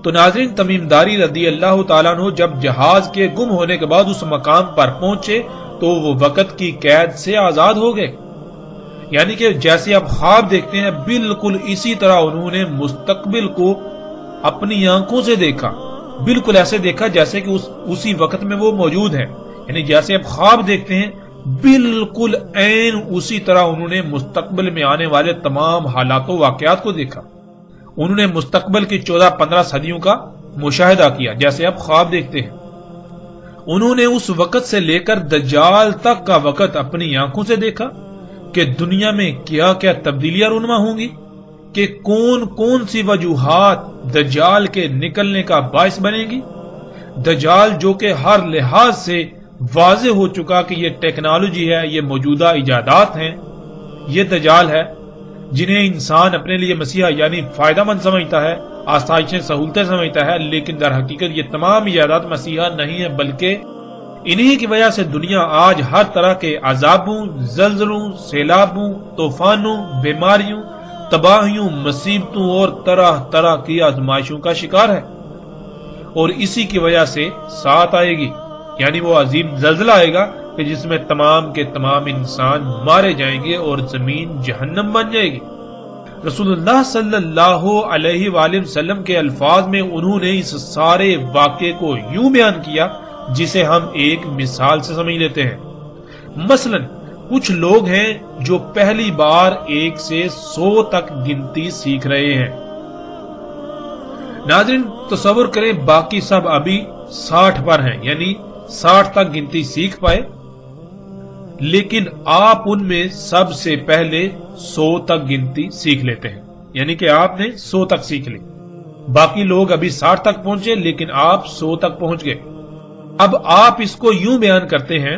تو ناظرین تمیم داری رضی اللہ تعالیٰ عنہ جب جہاز کے گم ہونے کے بعد اس مقام پر پہنچے تو وہ وقت کی قید سے آزاد ہو گئے، یعنی کہ جیسے آپ خواب دیکھتے ہیں بالکل اسی طرح انہوں نے مستقبل کو اپنی آنکھوں سے دیکھا، بالکل ایسے دیکھا جیسے کہ اسی وقت میں وہ موجود ہے، یعنی جیسے آپ خواب دیکھتے ہیں بالکل عین اسی طرح انہوں نے مستقبل میں آنے والے تمام حالات و واقعات کو دیکھا۔ انہوں نے مستقبل کی 14-15 صدیوں کا مشاہدہ کیا جیسے آپ خواب دیکھتے ہیں۔ انہوں نے اس وقت سے لے کر دجال تک کا وقت اپنی آنکھوں سے دیکھا کہ دنیا میں کیا کیا تبدیلیاں رونما ہوں گی، کہ کون کون سی وجوہات دجال کے نکلنے کا باعث بنے گی۔ دجال جو کہ ہر لحاظ سے واضح ہو چکا کہ یہ ٹیکنالوجی ہے، یہ موجودہ ایجادات ہیں، یہ دجال ہے جنہیں انسان اپنے لیے مسیحا یعنی فائدہ مند سمجھتا ہے، آسائشیں سہولتیں سمجھتا ہے، لیکن در حقیقت یہ تمام ایجادات مسیحا نہیں ہیں، بلکہ انہی کی وجہ سے دنیا آج ہر طرح کے عذابوں، زلزلوں، سیلابوں، طوفانوں، بیماریوں، تباہیوں، مصیبتوں اور طرح طرح کی آزمائشوں کا شکار ہے، اور اسی کی وجہ سے ساتھ آئے گی، یعنی وہ عظیم زلزلہ آئے گا کہ جس میں تمام کے تمام انسان مارے جائیں گے اور زمین جہنم بن جائے گی۔ رسول اللہ صلی اللہ علیہ وآلہ وسلم کے الفاظ میں انہوں نے اس سارے واقعے کو یوں بیان کیا جسے ہم ایک مثال سے سمجھ لیتے ہیں۔ مثلا کچھ لوگ ہیں جو پہلی بار 1 سے 100 تک گنتی سیکھ رہے ہیں۔ ناظرین تصور کریں باقی سب ابھی 60 پر ہیں، یعنی 60 تک گنتی سیکھ پائے، لیکن آپ ان میں سب سے پہلے 100 تک گنتی سیکھ لیتے ہیں، یعنی کہ آپ نے 100 تک سیکھ لی۔ باقی لوگ ابھی 60 تک پہنچے لیکن آپ 100 تک پہنچ گئے۔ اب آپ اس کو یوں بیان کرتے ہیں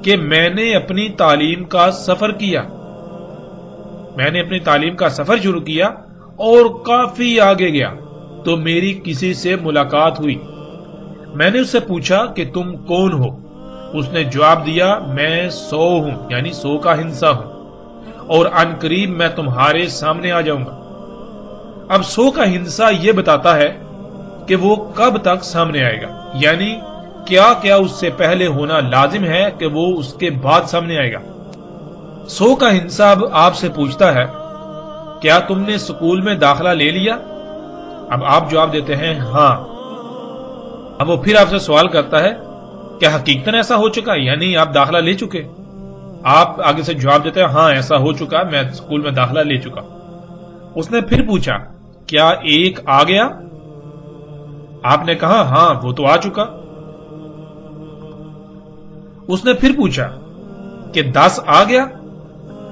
کہ میں نے اپنی تعلیم کا سفر کیا، میں نے اپنی تعلیم کا سفر شروع کیا اور کافی آگے گیا تو میری کسی سے ملاقات ہوئی۔ میں نے اس سے پوچھا کہ تم کون ہو؟ اس نے جواب دیا میں 100 ہوں، یعنی 100 کا ہندسہ ہوں، اور ان قریب میں تمہارے سامنے آ جاؤں گا۔ اب 100 کا ہندسہ یہ بتاتا ہے کہ وہ کب تک سامنے آئے گا، یعنی کیا کیا اس سے پہلے ہونا لازم ہے کہ وہ اس کے بعد سامنے آئے گا۔ 100 کا ہندسہ اب آپ سے پوچھتا ہے کیا تم نے سکول میں داخلہ لے لیا؟ اب آپ جواب دیتے ہیں ہاں۔ اب وہ پھر آپ سے سوال کرتا ہے کیا حقیقتاً ایسا ہو چکا، یعنی آپ داخلہ لے چکے؟ آپ آگے سے جواب دیتے ہیں ہاں ایسا ہو چکا، میں سکول میں داخلہ لے چکا۔ اس نے پھر پوچھا کیا 1 آ گیا؟ آپ نے کہا ہاں وہ تو آ چکا۔ اس نے پھر پوچھا کہ 10 آ گیا؟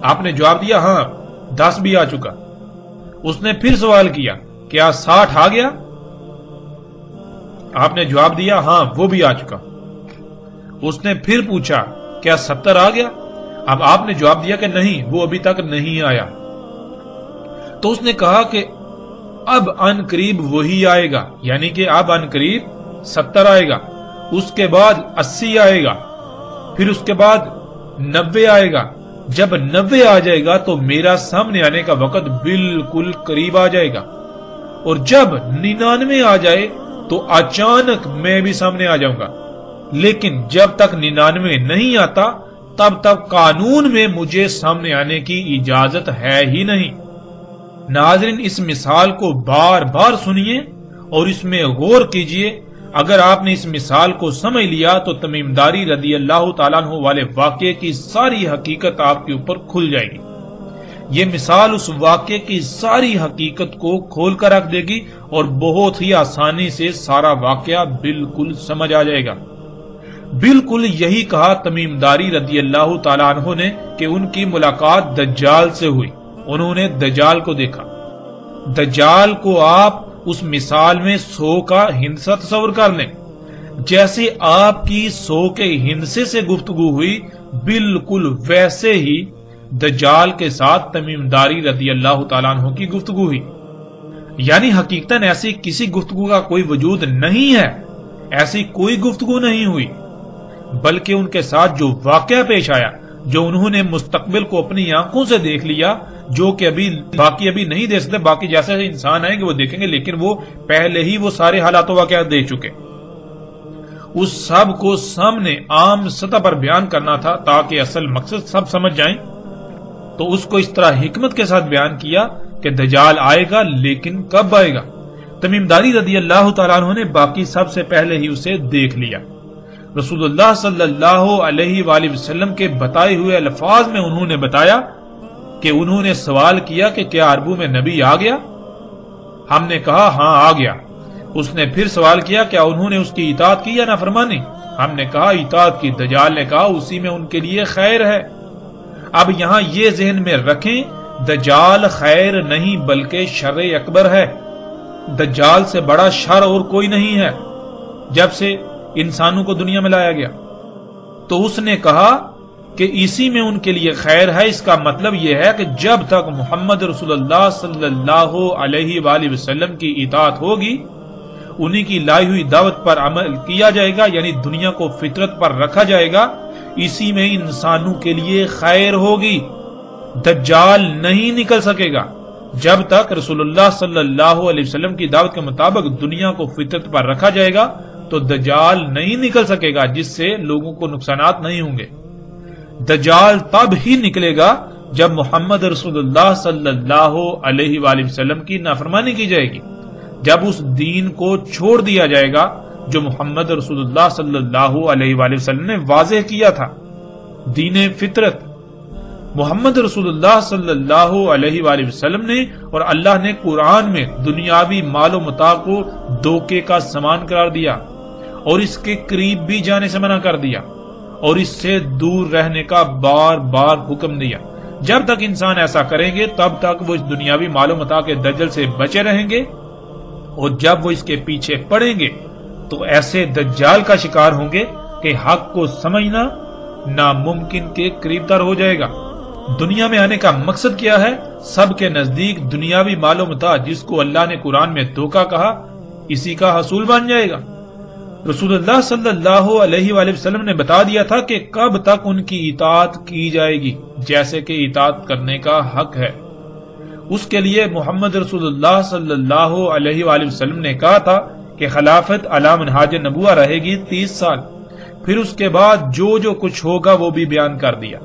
آپ نے جواب دیا ہاں 10 بھی آ چکا۔ اس نے پھر سوال کیا کیا 60 آ گیا؟ آپ نے جواب دیا ہاں وہ بھی آ چکا۔ اس نے پھر پوچھا کیا 70 آ گیا؟ اب آپ نے جواب دیا کہ نہیں وہ ابھی تک نہیں آیا۔ تو اس نے کہا کہ اب ان قریب وہی آئے گا، یعنی کہ اب ان قریب 70 آئے گا، اس کے بعد 80 آئے گا، پھر اس کے بعد 90 آئے گا۔ جب 90 آ جائے گا تو میرا سامنے آنے کا وقت بالکل قریب آ جائے گا، اور جب 99 آ جائے تو اچانک میں بھی سامنے آ جاؤں گا، لیکن جب تک 99 نہیں آتا تب تک قانون میں مجھے سامنے آنے کی اجازت ہے ہی نہیں۔ ناظرین، اس مثال کو بار بار سنیے اور اس میں غور کیجئے۔ اگر آپ نے اس مثال کو سمجھ لیا تو تمیم داری رضی اللہ تعالیٰ عنہ والے واقعے کی ساری حقیقت آپ کے اوپر کھل جائے گی۔ یہ مثال اس واقعے کی ساری حقیقت کو کھول کر رکھ دے گی اور بہت ہی آسانی سے سارا واقعہ بالکل سمجھ آ جائے گا۔ بالکل یہی کہا تمیم داری رضی اللہ تعالیٰ عنہ نے کہ ان کی ملاقات دجال سے ہوئی، انہوں نے دجال کو دیکھا۔ دجال کو آپ اس مثال میں 100 کا ہندسہ تصور کر لیں، جیسے آپ کی 100 کے ہندسے سے گفتگو ہوئی، بالکل ویسے ہی دجال کے ساتھ تمیم داری رضی اللہ تعالیٰ عنہ کی گفتگو ہوئی۔ یعنی حقیقتاً ایسی کسی گفتگو کا کوئی وجود نہیں ہے، ایسی کوئی گفتگو نہیں ہوئی، بلکہ ان کے ساتھ جو واقعہ پیش آیا، جو انہوں نے مستقبل کو اپنی آنکھوں سے دیکھ لیا، جو کہ باقی ابھی نہیں دیکھ سکتے، باقی جیسے انسان آئیں گے وہ دیکھیں گے، لیکن وہ پہلے ہی وہ سارے حالات و واقعات دیکھ چکے۔ اس سب کو سامنے عام سطح پر بیان کرنا تھا تاکہ اصل مقصد سب سمجھ جائیں، تو اس کو اس طرح حکمت کے ساتھ بیان کیا کہ دجال آئے گا، لیکن کب آئے گا؟ تمیم داری رضی اللہ تعالیٰ عنہ نے باقی سب سے پہلے ہی اسے دیکھ لیا۔ رسول اللہ صلی اللہ علیہ وآلہ وسلم کے بتائے ہوئے الفاظ میں انہوں نے بتایا کہ انہوں نے سوال کیا کہ کیا عربوں میں نبی آ گیا؟ ہم نے کہا ہاں آ گیا۔ اس نے پھر سوال کیا کیا انہوں نے اس کی اطاعت کی یا نافرمانی؟ ہم نے کہا اطاعت کی۔ دجال نے کہا اسی میں ان کے لیے خیر ہے۔ اب یہاں یہ ذہن میں رکھیں، دجال خیر نہیں بلکہ شر اکبر ہے۔ دجال سے بڑا شر اور کوئی نہیں ہے۔ جب سے انسانوں کو دنیا میں لایا گیا تو اس نے کہا کہ اسی میں ان کے لیے خیر ہے۔ اس کا مطلب یہ ہے کہ جب تک محمد رسول اللہ صلی اللہ علیہ وآلہ وسلم کی اطاعت ہوگی، انہی کی لائی ہوئی دعوت پر عمل کیا جائے گا، یعنی دنیا کو فطرت پر رکھا جائے گا، اسی میں انسانوں کے لیے خیر ہوگی۔ دجال نہیں نکل سکے گا جب تک رسول اللہ صلی اللہ علیہ وسلم کی دعوت کے مطابق دنیا کو فطرت پر رکھا جائے گا تو دجال نہیں نکل سکے گا، جس سے لوگوں کو نقصانات نہیں ہوں گے۔ دجال تب ہی نکلے گا جب محمد رسول اللہ صلی اللہ علیہ وآلہ وسلم کی نافرمانی کی جائے گی، جب اس دین کو چھوڑ دیا جائے گا جو محمد رسول اللہ صلی اللہ علیہ وآلہ وسلم نے واضح کیا تھا، دین فطرت۔ محمد رسول اللہ صلی اللہ علیہ وآلہ وسلم نے اور اللہ نے قرآن میں دنیاوی مال و متاع کو دھوکے کا سامان قرار دیا اور اس کے قریب بھی جانے سے منع کر دیا اور اس سے دور رہنے کا بار بار حکم دیا۔ جب تک انسان ایسا کریں گے تب تک وہ اس دنیاوی مال و متاع کے دجل سے بچے رہیں گے، اور جب وہ اس کے پیچھے پڑیں گے تو ایسے دجال کا شکار ہوں گے کہ حق کو سمجھنا ناممکن کے قریب تر ہو جائے گا۔ دنیا میں آنے کا مقصد کیا ہے؟ سب کے نزدیک دنیاوی مال و متاع، جس کو اللہ نے قرآن میں دھوکہ کہا، اسی کا حصول بن جائے گا۔ رسول اللہ صلی اللہ علیہ وآلہ وسلم نے بتا دیا تھا کہ کب تک ان کی اطاعت کی جائے گی، جیسے کہ اطاعت کرنے کا حق ہے۔ اس کے لیے محمد رسول اللہ صلی اللہ علیہ وآلہ وسلم نے کہا تھا کہ خلافت علی منہاج نبوہ رہے گی 30 سال، پھر اس کے بعد جو کچھ ہوگا وہ بھی بیان کر دیا۔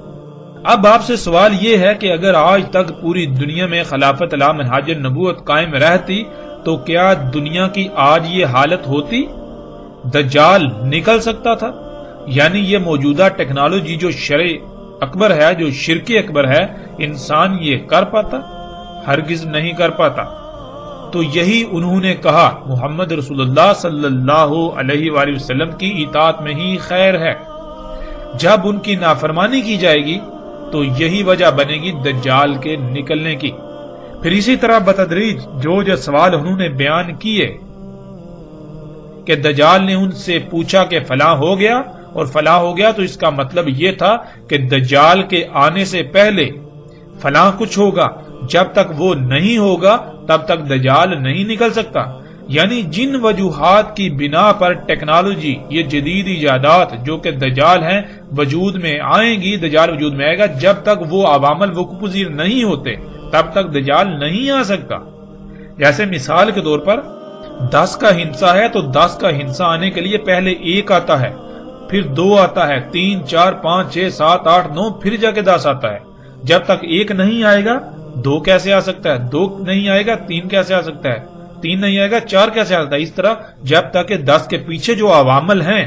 اب آپ سے سوال یہ ہے کہ اگر آج تک پوری دنیا میں خلافت علی منہاج نبوت قائم رہتی تو کیا دنیا کی آج یہ حالت ہوتی؟ دجال نکل سکتا تھا؟ یعنی یہ موجودہ ٹیکنالوجی جو شرع اکبر ہے، جو شرک اکبر ہے، انسان یہ کر پاتا؟ ہرگز نہیں کر پاتا۔ تو یہی انہوں نے کہا محمد رسول اللہ صلی اللہ علیہ وآلہ وسلم کی اطاعت میں ہی خیر ہے۔ جب ان کی نافرمانی کی جائے گی تو یہی وجہ بنے گی دجال کے نکلنے کی۔ پھر اسی طرح بتدریج جو سوال انہوں نے بیان کیے کہ دجال نے ان سے پوچھا کہ فلاں ہو گیا اور فلاں ہو گیا، تو اس کا مطلب یہ تھا کہ دجال کے آنے سے پہلے فلاں کچھ ہوگا، جب تک وہ نہیں ہوگا تب تک دجال نہیں نکل سکتا۔ یعنی جن وجوہات کی بنا پر ٹیکنالوجی، یہ جدید ایجادات جو کہ دجال ہیں، وجود میں آئیں گی، دجال وجود میں آئے گا، جب تک وہ عوام الوقوع پذیر نہیں ہوتے تب تک دجال نہیں آ سکتا۔ جیسے مثال کے طور پر 10 کا ہندسہ ہے تو 10 کا ہندسہ آنے کے لیے پہلے 1 آتا ہے، پھر 2 آتا ہے، 3 4 5 6 7 8 9، پھر جا کے 10 آتا ہے۔ جب تک 1 نہیں آئے گا 2 کیسے آ سکتا ہے، 2 نہیں آئے گا 3 کیسے آ سکتا ہے، 3 نہیں آئے گا 4 کیسے آ سکتا ہے۔ اس طرح جب تک کہ 10 کے پیچھے جو عوامل ہیں،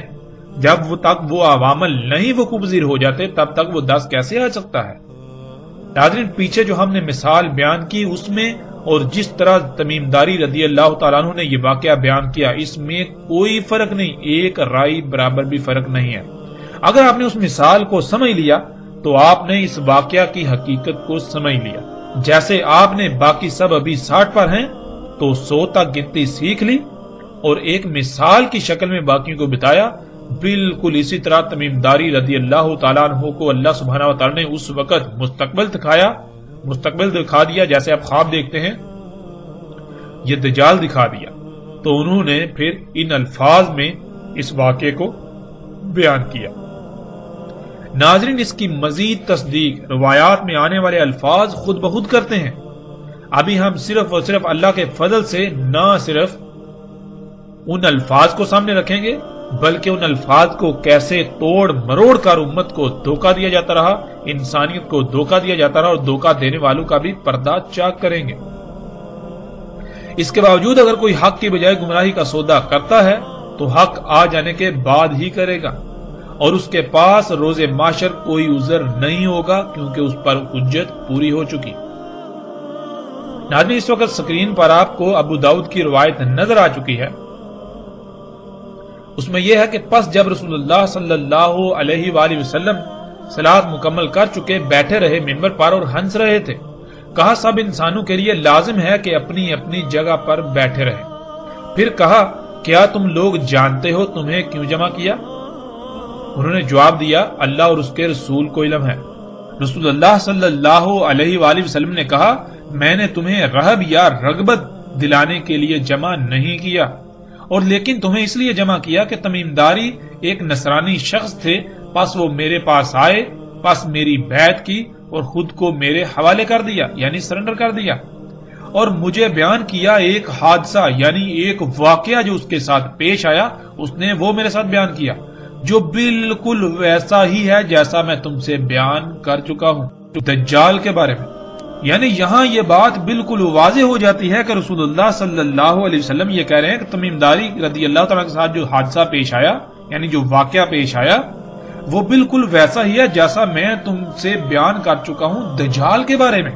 جب وہ عوامل نہیں وقوع پذیر ہو جاتے، تب تک وہ 10 کیسے آ سکتا ہے۔ ناظرین، پیچھے جو ہم نے مثال بیان کی اس میں اور جس طرح تمیم داری رضی اللہ تعالیٰ عنہ نے یہ واقعہ بیان کیا، اس میں کوئی فرق نہیں، ایک رائی برابر بھی فرق نہیں ہے۔ اگر آپ نے اس مثال کو سمجھ لیا تو آپ نے اس واقعہ کی حقیقت کو سمجھ لیا۔ جیسے آپ نے باقی سب ابھی 60 پر ہیں تو 100 تک گنتی سیکھ لی اور ایک مثال کی شکل میں باقیوں کو بتایا، بالکل اسی طرح تمیم داری رضی اللہ تعالیٰ عنہ کو اللہ سبحانہ و تعالیٰ نے اس وقت مستقبل دکھا دیا، جیسے آپ خواب دیکھتے ہیں، یہ دجال دکھا دیا، تو انہوں نے پھر ان الفاظ میں اس واقعے کو بیان کیا۔ ناظرین، اس کی مزید تصدیق روایات میں آنے والے الفاظ خود بخود کرتے ہیں۔ ابھی ہم صرف اور صرف اللہ کے فضل سے نہ صرف ان الفاظ کو سامنے رکھیں گے، بلکہ ان الفاظ کو کیسے توڑ مروڑ کر امت کو دھوکہ دیا جاتا رہا، انسانیت کو دھوکہ دیا جاتا رہا، اور دھوکہ دینے والوں کا بھی پردہ چاک کریں گے۔ اس کے باوجود اگر کوئی حق کی بجائے گمراہی کا سودا کرتا ہے تو حق آ جانے کے بعد ہی کرے گا، اور اس کے پاس روز محشر کوئی عذر نہیں ہوگا، کیونکہ اس پر حجت پوری ہو چکی۔ ناظرین، اس وقت سکرین پر آپ کو ابو داؤد کی روایت نظر آ چکی ہے۔ اس میں یہ ہے کہ پس جب رسول اللہ صلی اللہ علیہ وآلہ وسلم صلاۃ مکمل کر چکے بیٹھے رہے منبر پر اور ہنس رہے تھے، کہا سب انسانوں کے لیے لازم ہے کہ اپنی اپنی جگہ پر بیٹھے رہیں۔ پھر کہا کیا تم لوگ جانتے ہو تمہیں کیوں جمع کیا؟ انہوں نے جواب دیا اللہ اور اس کے رسول کو علم ہے۔ رسول اللہ صلی اللہ علیہ وآلہ وسلم نے کہا میں نے تمہیں رہب یا رغبت دلانے کے لیے جمع نہیں کیا، اور لیکن تمہیں اس لیے جمع کیا کہ تمیم داری ایک نصرانی شخص تھے، پس وہ میرے پاس آئے، پس میری بیعت کی اور خود کو میرے حوالے کر دیا، یعنی سرنڈر کر دیا، اور مجھے بیان کیا ایک حادثہ، یعنی ایک واقعہ جو اس کے ساتھ پیش آیا، اس نے وہ میرے ساتھ بیان کیا جو بالکل ویسا ہی ہے جیسا میں تم سے بیان کر چکا ہوں دجال کے بارے میں۔ یعنی یہاں یہ بات بالکل واضح ہو جاتی ہے کہ رسول اللہ صلی اللہ علیہ وسلم یہ کہہ رہے ہیں کہ تمیم داری رضی اللہ تعالیٰ کے ساتھ جو حادثہ پیش آیا، یعنی جو واقعہ پیش آیا، وہ بالکل ویسا ہی ہے جیسا میں تم سے بیان کر چکا ہوں دجال کے بارے میں۔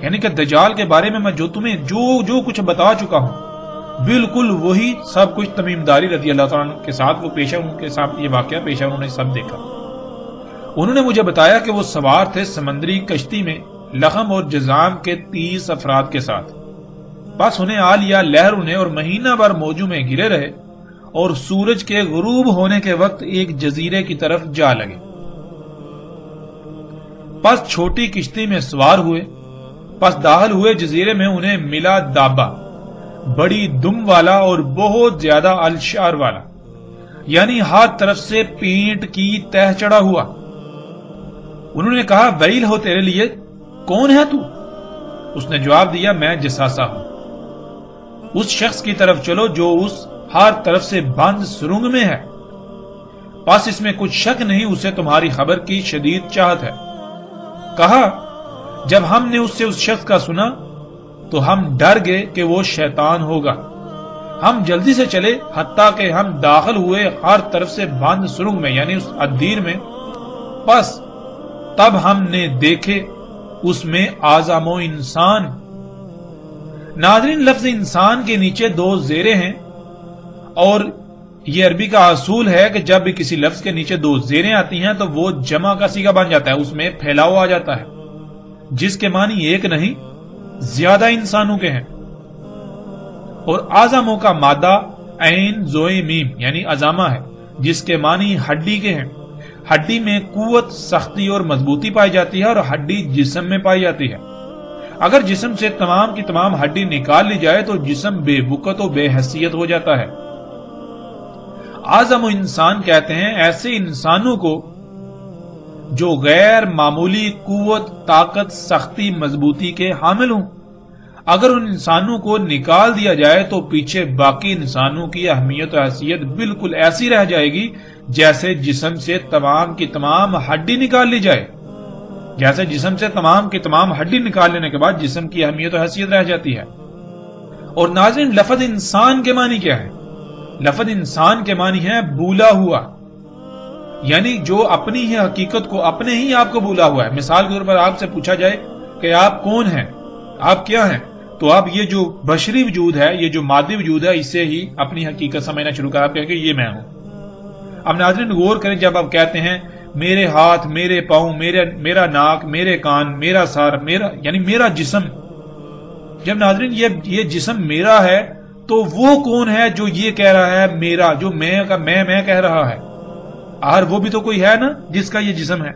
یعنی کہ دجال کے بارے میں جو تمہیں جو کچھ بتا چکا ہوں، بالکل وہی سب کچھ تمیم داری رضی اللہ تعالیٰ کے ساتھ وہ پیش ہے، ان کے ساتھ یہ واقعہ پیش ہے، انہوں نے سب دیکھا۔ انہوں نے مجھے بتایا کہ وہ سوار تھے سمندری کشتی میں لخم اور جزام کے 30 افراد کے ساتھ، بس انہیں آ لیا لہر انہیں، اور مہینہ بھر موجوں میں گرے رہے، اور سورج کے غروب ہونے کے وقت ایک جزیرے کی طرف جا لگے۔ پس چھوٹی کشتی میں سوار ہوئے، پس داخل ہوئے جزیرے میں، انہیں ملا دابا، بڑی دم والا اور بہت زیادہ الشعر والا، یعنی ہر طرف سے پینٹ کی تہ چڑھا ہوا۔ انہوں نے کہا ویل ہو تیرے لیے، کون ہے تو؟ اس نے جواب دیا میں جساسہ ہوں۔ اس شخص کی طرف چلو جو اس ہر طرف سے بند سرنگ میں ہے، پس اس میں کچھ شک نہیں اسے تمہاری خبر کی شدید چاہت ہے۔ کہا جب ہم نے اس سے اس شخص کا سنا تو ہم ڈر گئے کہ وہ شیطان ہوگا، ہم جلدی سے چلے حتیٰ کہ ہم داخل ہوئے ہر طرف سے بند سرنگ میں، یعنی اس ادیر میں، پس تب ہم نے دیکھے اس میں اعظم و انسان۔ ناظرین، لفظ انسان کے نیچے 2 زیریں ہیں، اور یہ عربی کا اصول ہے کہ جب بھی کسی لفظ کے نیچے 2 زیریں آتی ہیں تو وہ جمع کا صیغہ بن جاتا ہے، اس میں پھیلاؤ آ جاتا ہے، جس کے معنی ایک نہیں زیادہ انسانوں کے ہیں۔ اور اعظموں کا مادہ عین زوئے میم یعنی عظامہ ہے، جس کے معنی ہڈی کے ہیں۔ ہڈی میں قوت، سختی اور مضبوطی پائی جاتی ہے، اور ہڈی جسم میں پائی جاتی ہے۔ اگر جسم سے تمام کی تمام ہڈی نکال لی جائے تو جسم بے وقت و بے حیثیت ہو جاتا ہے۔ اعظم و انسان کہتے ہیں ایسے انسانوں کو جو غیر معمولی قوت، طاقت، سختی، مضبوطی کے حامل ہوں۔ اگر ان انسانوں کو نکال دیا جائے تو پیچھے باقی انسانوں کی اہمیت و حیثیت بالکل ایسی رہ جائے گی جیسے جسم سے تمام کی تمام ہڈی نکال لی جائے، جیسے جسم سے تمام کی تمام ہڈی نکال لینے کے بعد جسم کی اہمیت و حیثیت رہ جاتی ہے۔ اور ناظرین، لفظ انسان کے معنی کیا ہے؟ لفظ انسان کے معنی ہے بولا ہوا، یعنی جو اپنی ہی حقیقت کو اپنے ہی آپ کو بولا ہوا ہے۔ مثال کے طور پر آپ سے پوچھا جائے کہ آپ کون ہیں، آپ کیا ہیں، تو آپ یہ جو بشری وجود ہے، یہ جو مادی وجود ہے، اس سے ہی اپنی حقیقت سمجھنا شروع کرا، آپ کہیں کہ یہ میں ہوں۔ اب ناظرین غور کریں، جب آپ کہتے ہیں میرے ہاتھ، میرے پاؤں، میرا ناک، میرے کان، میرا سر، یعنی میرا جسم، جب ناظرین یہ جسم میرا ہے تو وہ کون ہے جو یہ کہہ رہا ہے میرا، جو میں کہہ رہا ہے؟ آخر وہ بھی تو کوئی ہے نا جس کا یہ جسم ہے۔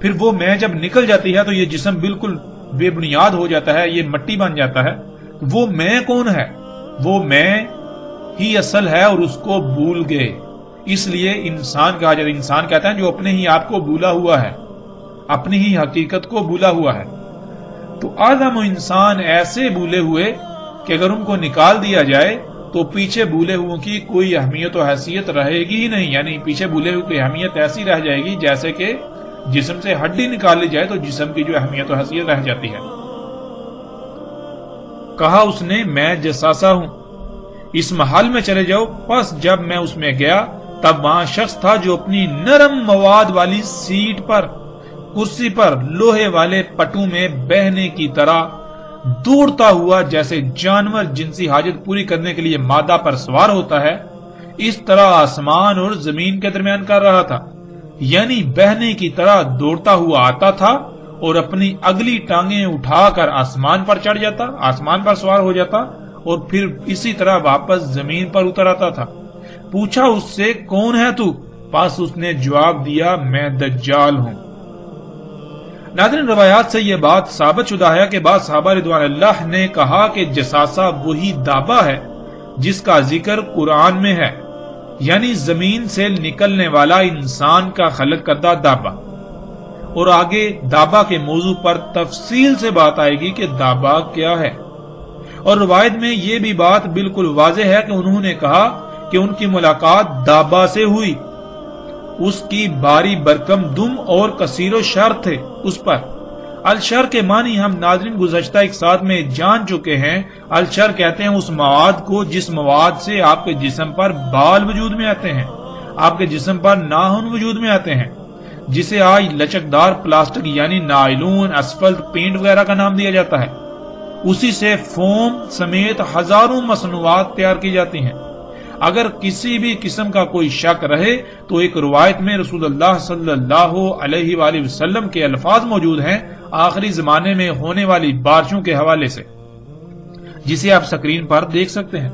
پھر وہ میں جب نکل جاتی ہے تو یہ جسم بالکل بے بنیاد ہو جاتا ہے، یہ مٹی بن جاتا ہے۔ وہ میں کون ہے؟ وہ میں ہی اصل ہے اور اس کو بھول گئے، اس لیے انسان کہا جاتا ہے۔ انسان کہتا ہے جو اپنے ہی آپ کو بھولا ہوا ہے، اپنی ہی حقیقت کو بھولا ہوا ہے۔ تو آدم و انسان ایسے بھولے ہوئے کہ اگر ان کو نکال دیا جائے تو پیچھے بھولے ہوئے کی کوئی اہمیت و حیثیت رہے گی ہی نہیں، یعنی پیچھے بھولے ہوئے کی اہمیت ایسی رہ جائے گی جیسے کہ جسم سے ہڈی نکال لی جائے تو جسم کی جو اہمیت و حیثیت رہ جاتی ہے۔ کہا اس نے میں جساسا ہوں، اس محل میں چلے جاؤ۔ پس جب میں اس میں گیا تب وہاں شخص تھا جو اپنی نرم مواد والی سیٹ پر، کرسی پر لوہے والے پٹو میں بہنے کی طرح دوڑتا ہوا، جیسے جانور جنسی حاجت پوری کرنے کے لیے مادہ پر سوار ہوتا ہے، اس طرح آسمان اور زمین کے درمیان کر رہا تھا۔ یعنی بہنے کی طرح دوڑتا ہوا آتا تھا اور اپنی اگلی ٹانگیں اٹھا کر آسمان پر چڑھ جاتا، آسمان پر سوار ہو جاتا اور پھر اسی طرح واپس زمین پر اتر آتا تھا۔ پوچھا اس سے کون ہے تو؟ پس اس نے جواب دیا میں دجال ہوں۔ ناظرین روایات سے یہ بات ثابت شدہ ہے کہ بعض صحابہ رضوان اللہ نے کہا کہ جساسہ وہی دابہ ہے جس کا ذکر قرآن میں ہے، یعنی زمین سے نکلنے والا انسان کا خلق کردہ دابہ۔ اور آگے دابہ کے موضوع پر تفصیل سے بات آئے گی کہ دابہ کیا ہے۔ اور روایت میں یہ بھی بات بالکل واضح ہے کہ انہوں نے کہا کہ ان کی ملاقات دابہ سے ہوئی، اس کی باری برکم دم اور کثیر و شر تھے اس پر۔ الشر کے معنی ہم ناظرین گزشتہ ایک ساتھ میں جان چکے ہیں۔ الشر کہتے ہیں اس مواد کو جس مواد سے آپ کے جسم پر بال وجود میں آتے ہیں، آپ کے جسم پر ناخن وجود میں آتے ہیں، جسے آج لچکدار پلاسٹک یعنی نائلون، اسفلٹ، پینٹ وغیرہ کا نام دیا جاتا ہے۔ اسی سے فوم سمیت ہزاروں مصنوعات تیار کی جاتی ہیں۔ اگر کسی بھی قسم کا کوئی شک رہے تو ایک روایت میں رسول اللہ صلی اللہ علیہ وآلہ وسلم کے الفاظ موجود ہیں آخری زمانے میں ہونے والی بارشوں کے حوالے سے، جسے آپ سکرین پر دیکھ سکتے ہیں۔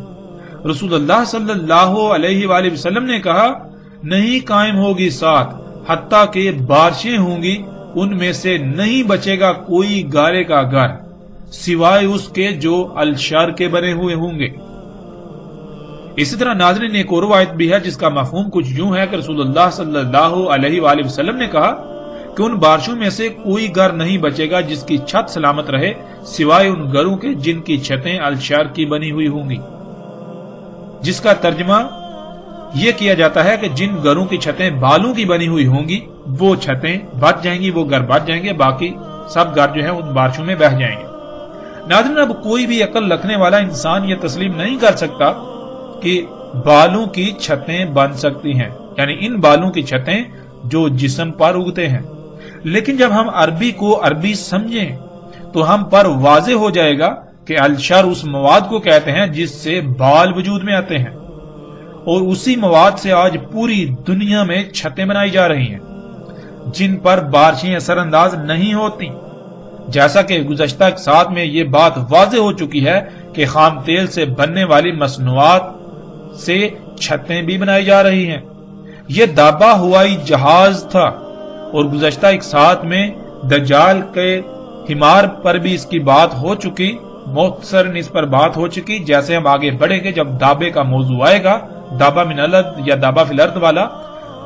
رسول اللہ صلی اللہ علیہ وآلہ وسلم نے کہا نہیں قائم ہوگی ساتھ حتیٰ کہ بارشیں ہوں گی، ان میں سے نہیں بچے گا کوئی گارے کا گھر سوائے اس کے جو الشر کے بنے ہوئے ہوں گے۔ اسی طرح ناظرین ایک اور روایت بھی ہے جس کا مفہوم کچھ یوں ہے کہ رسول اللہ صلی اللہ علیہ وآلہ وسلم نے کہا کہ ان بارشوں میں سے کوئی گھر نہیں بچے گا جس کی چھت سلامت رہے سوائے ان گھروں کے جن کی چھتیں الشر کی بنی ہوئی ہوں گی، جس کا ترجمہ یہ کیا جاتا ہے کہ جن گھروں کی چھتیں بالوں کی بنی ہوئی ہوں گی وہ چھتیں بچ جائیں گی، وہ گھر بچ جائیں گے، باقی سب گھر جو ہیں ان بارشوں میں بہہ جائیں گے۔ ناظرین اب کوئی بھی عقل رکھنے والا انسان یہ تسلیم نہیں کر سکتا کہ بالوں کی چھتیں بن سکتی ہیں، یعنی ان بالوں کی چھتیں جو جسم پر اگتے ہیں۔ لیکن جب ہم عربی کو عربی سمجھیں تو ہم پر واضح ہو جائے گا کہ الشر اس مواد کو کہتے ہیں جس سے بال وجود میں آتے ہیں، اور اسی مواد سے آج پوری دنیا میں چھتیں بنائی جا رہی ہیں جن پر بارشیں اثر انداز نہیں ہوتی۔ جیسا کہ گزشتہ ساتھ میں یہ بات واضح ہو چکی ہے کہ خام تیل سے بننے والی مصنوعات سے چھتیں بھی بنائی جا رہی ہیں۔ یہ دابہ ہوائی جہاز تھا، اور گزشتہ ایک ساتھ میں دجال کے حمار پر بھی اس کی بات ہو چکی، مختصراً اس پر بات ہو چکی۔ جیسے ہم آگے بڑھیں گے جب دابے کا موضوع آئے گا، دابہ من الارض یا دابہ فی الارض والا،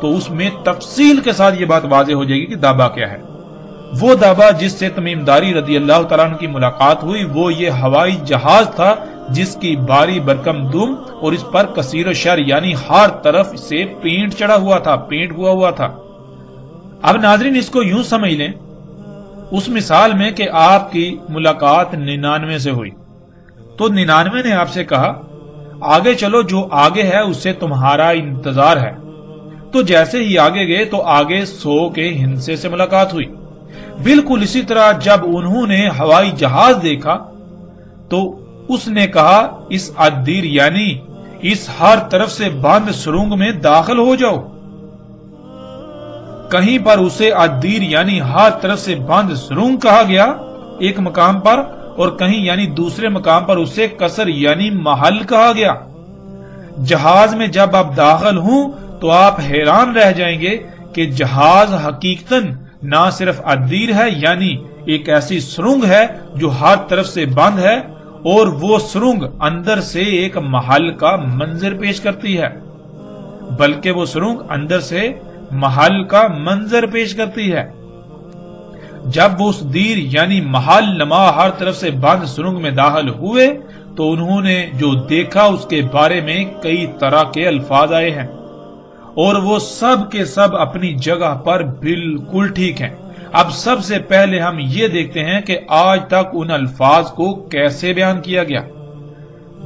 تو اس میں تفصیل کے ساتھ یہ بات واضح ہو جائے گی کہ دابہ کیا ہے۔ ناظرین اب کوئی بھی عقل رکھنے والا انسان یہ تسلیم نہیں کر سکتا کہ وہ دابا جس سے تمیم داری رضی اللہ تعالیٰ عنہ کی ملاقات ہوئی وہ یہ ہوائی جہاز تھا جس کی باری برکم دم اور اس پر کثیر و شر یعنی ہر طرف سے پینٹ چڑھا ہوا تھا، پینٹ ہوا تھا۔ اب ناظرین اس کو یوں سمجھ لیں اس مثال میں کہ آپ کی ملاقات 99 سے ہوئی تو 99 نے آپ سے کہا آگے چلو، جو آگے ہے اس سے تمہارا انتظار ہے، تو جیسے ہی آگے گئے تو آگے 100 کے ہندسے سے ملاقات ہوئی۔ بالکل اسی طرح جب انہوں نے ہوائی جہاز دیکھا تو اس نے کہا اس الدیر یعنی اس ہر طرف سے بند سرنگ میں داخل ہو جاؤ۔ کہیں پر اسے الدیر یعنی ہر طرف سے بند سرنگ کہا گیا ایک مقام پر، اور کہیں یعنی دوسرے مقام پر اسے قصر یعنی محل کہا گیا۔ جہاز میں جب آپ داخل ہوں تو آپ حیران رہ جائیں گے کہ جہاز حقیقتاً نہ صرف الدیر ہے یعنی ایک ایسی سرنگ ہے جو ہر طرف سے بند ہے، اور وہ سرنگ اندر سے ایک محل کا منظر پیش کرتی ہے، بلکہ وہ سرنگ اندر سے محل کا منظر پیش کرتی ہے۔ جب وہ اس دیر یعنی محل نما ہر طرف سے بند سرنگ میں داخل ہوئے تو انہوں نے جو دیکھا اس کے بارے میں کئی طرح کے الفاظ آئے ہیں، اور وہ سب کے سب اپنی جگہ پر بالکل ٹھیک ہیں۔ اب سب سے پہلے ہم یہ دیکھتے ہیں کہ آج تک ان الفاظ کو کیسے بیان کیا گیا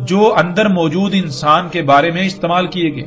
جو اندر موجود انسان کے بارے میں استعمال کیے گئے۔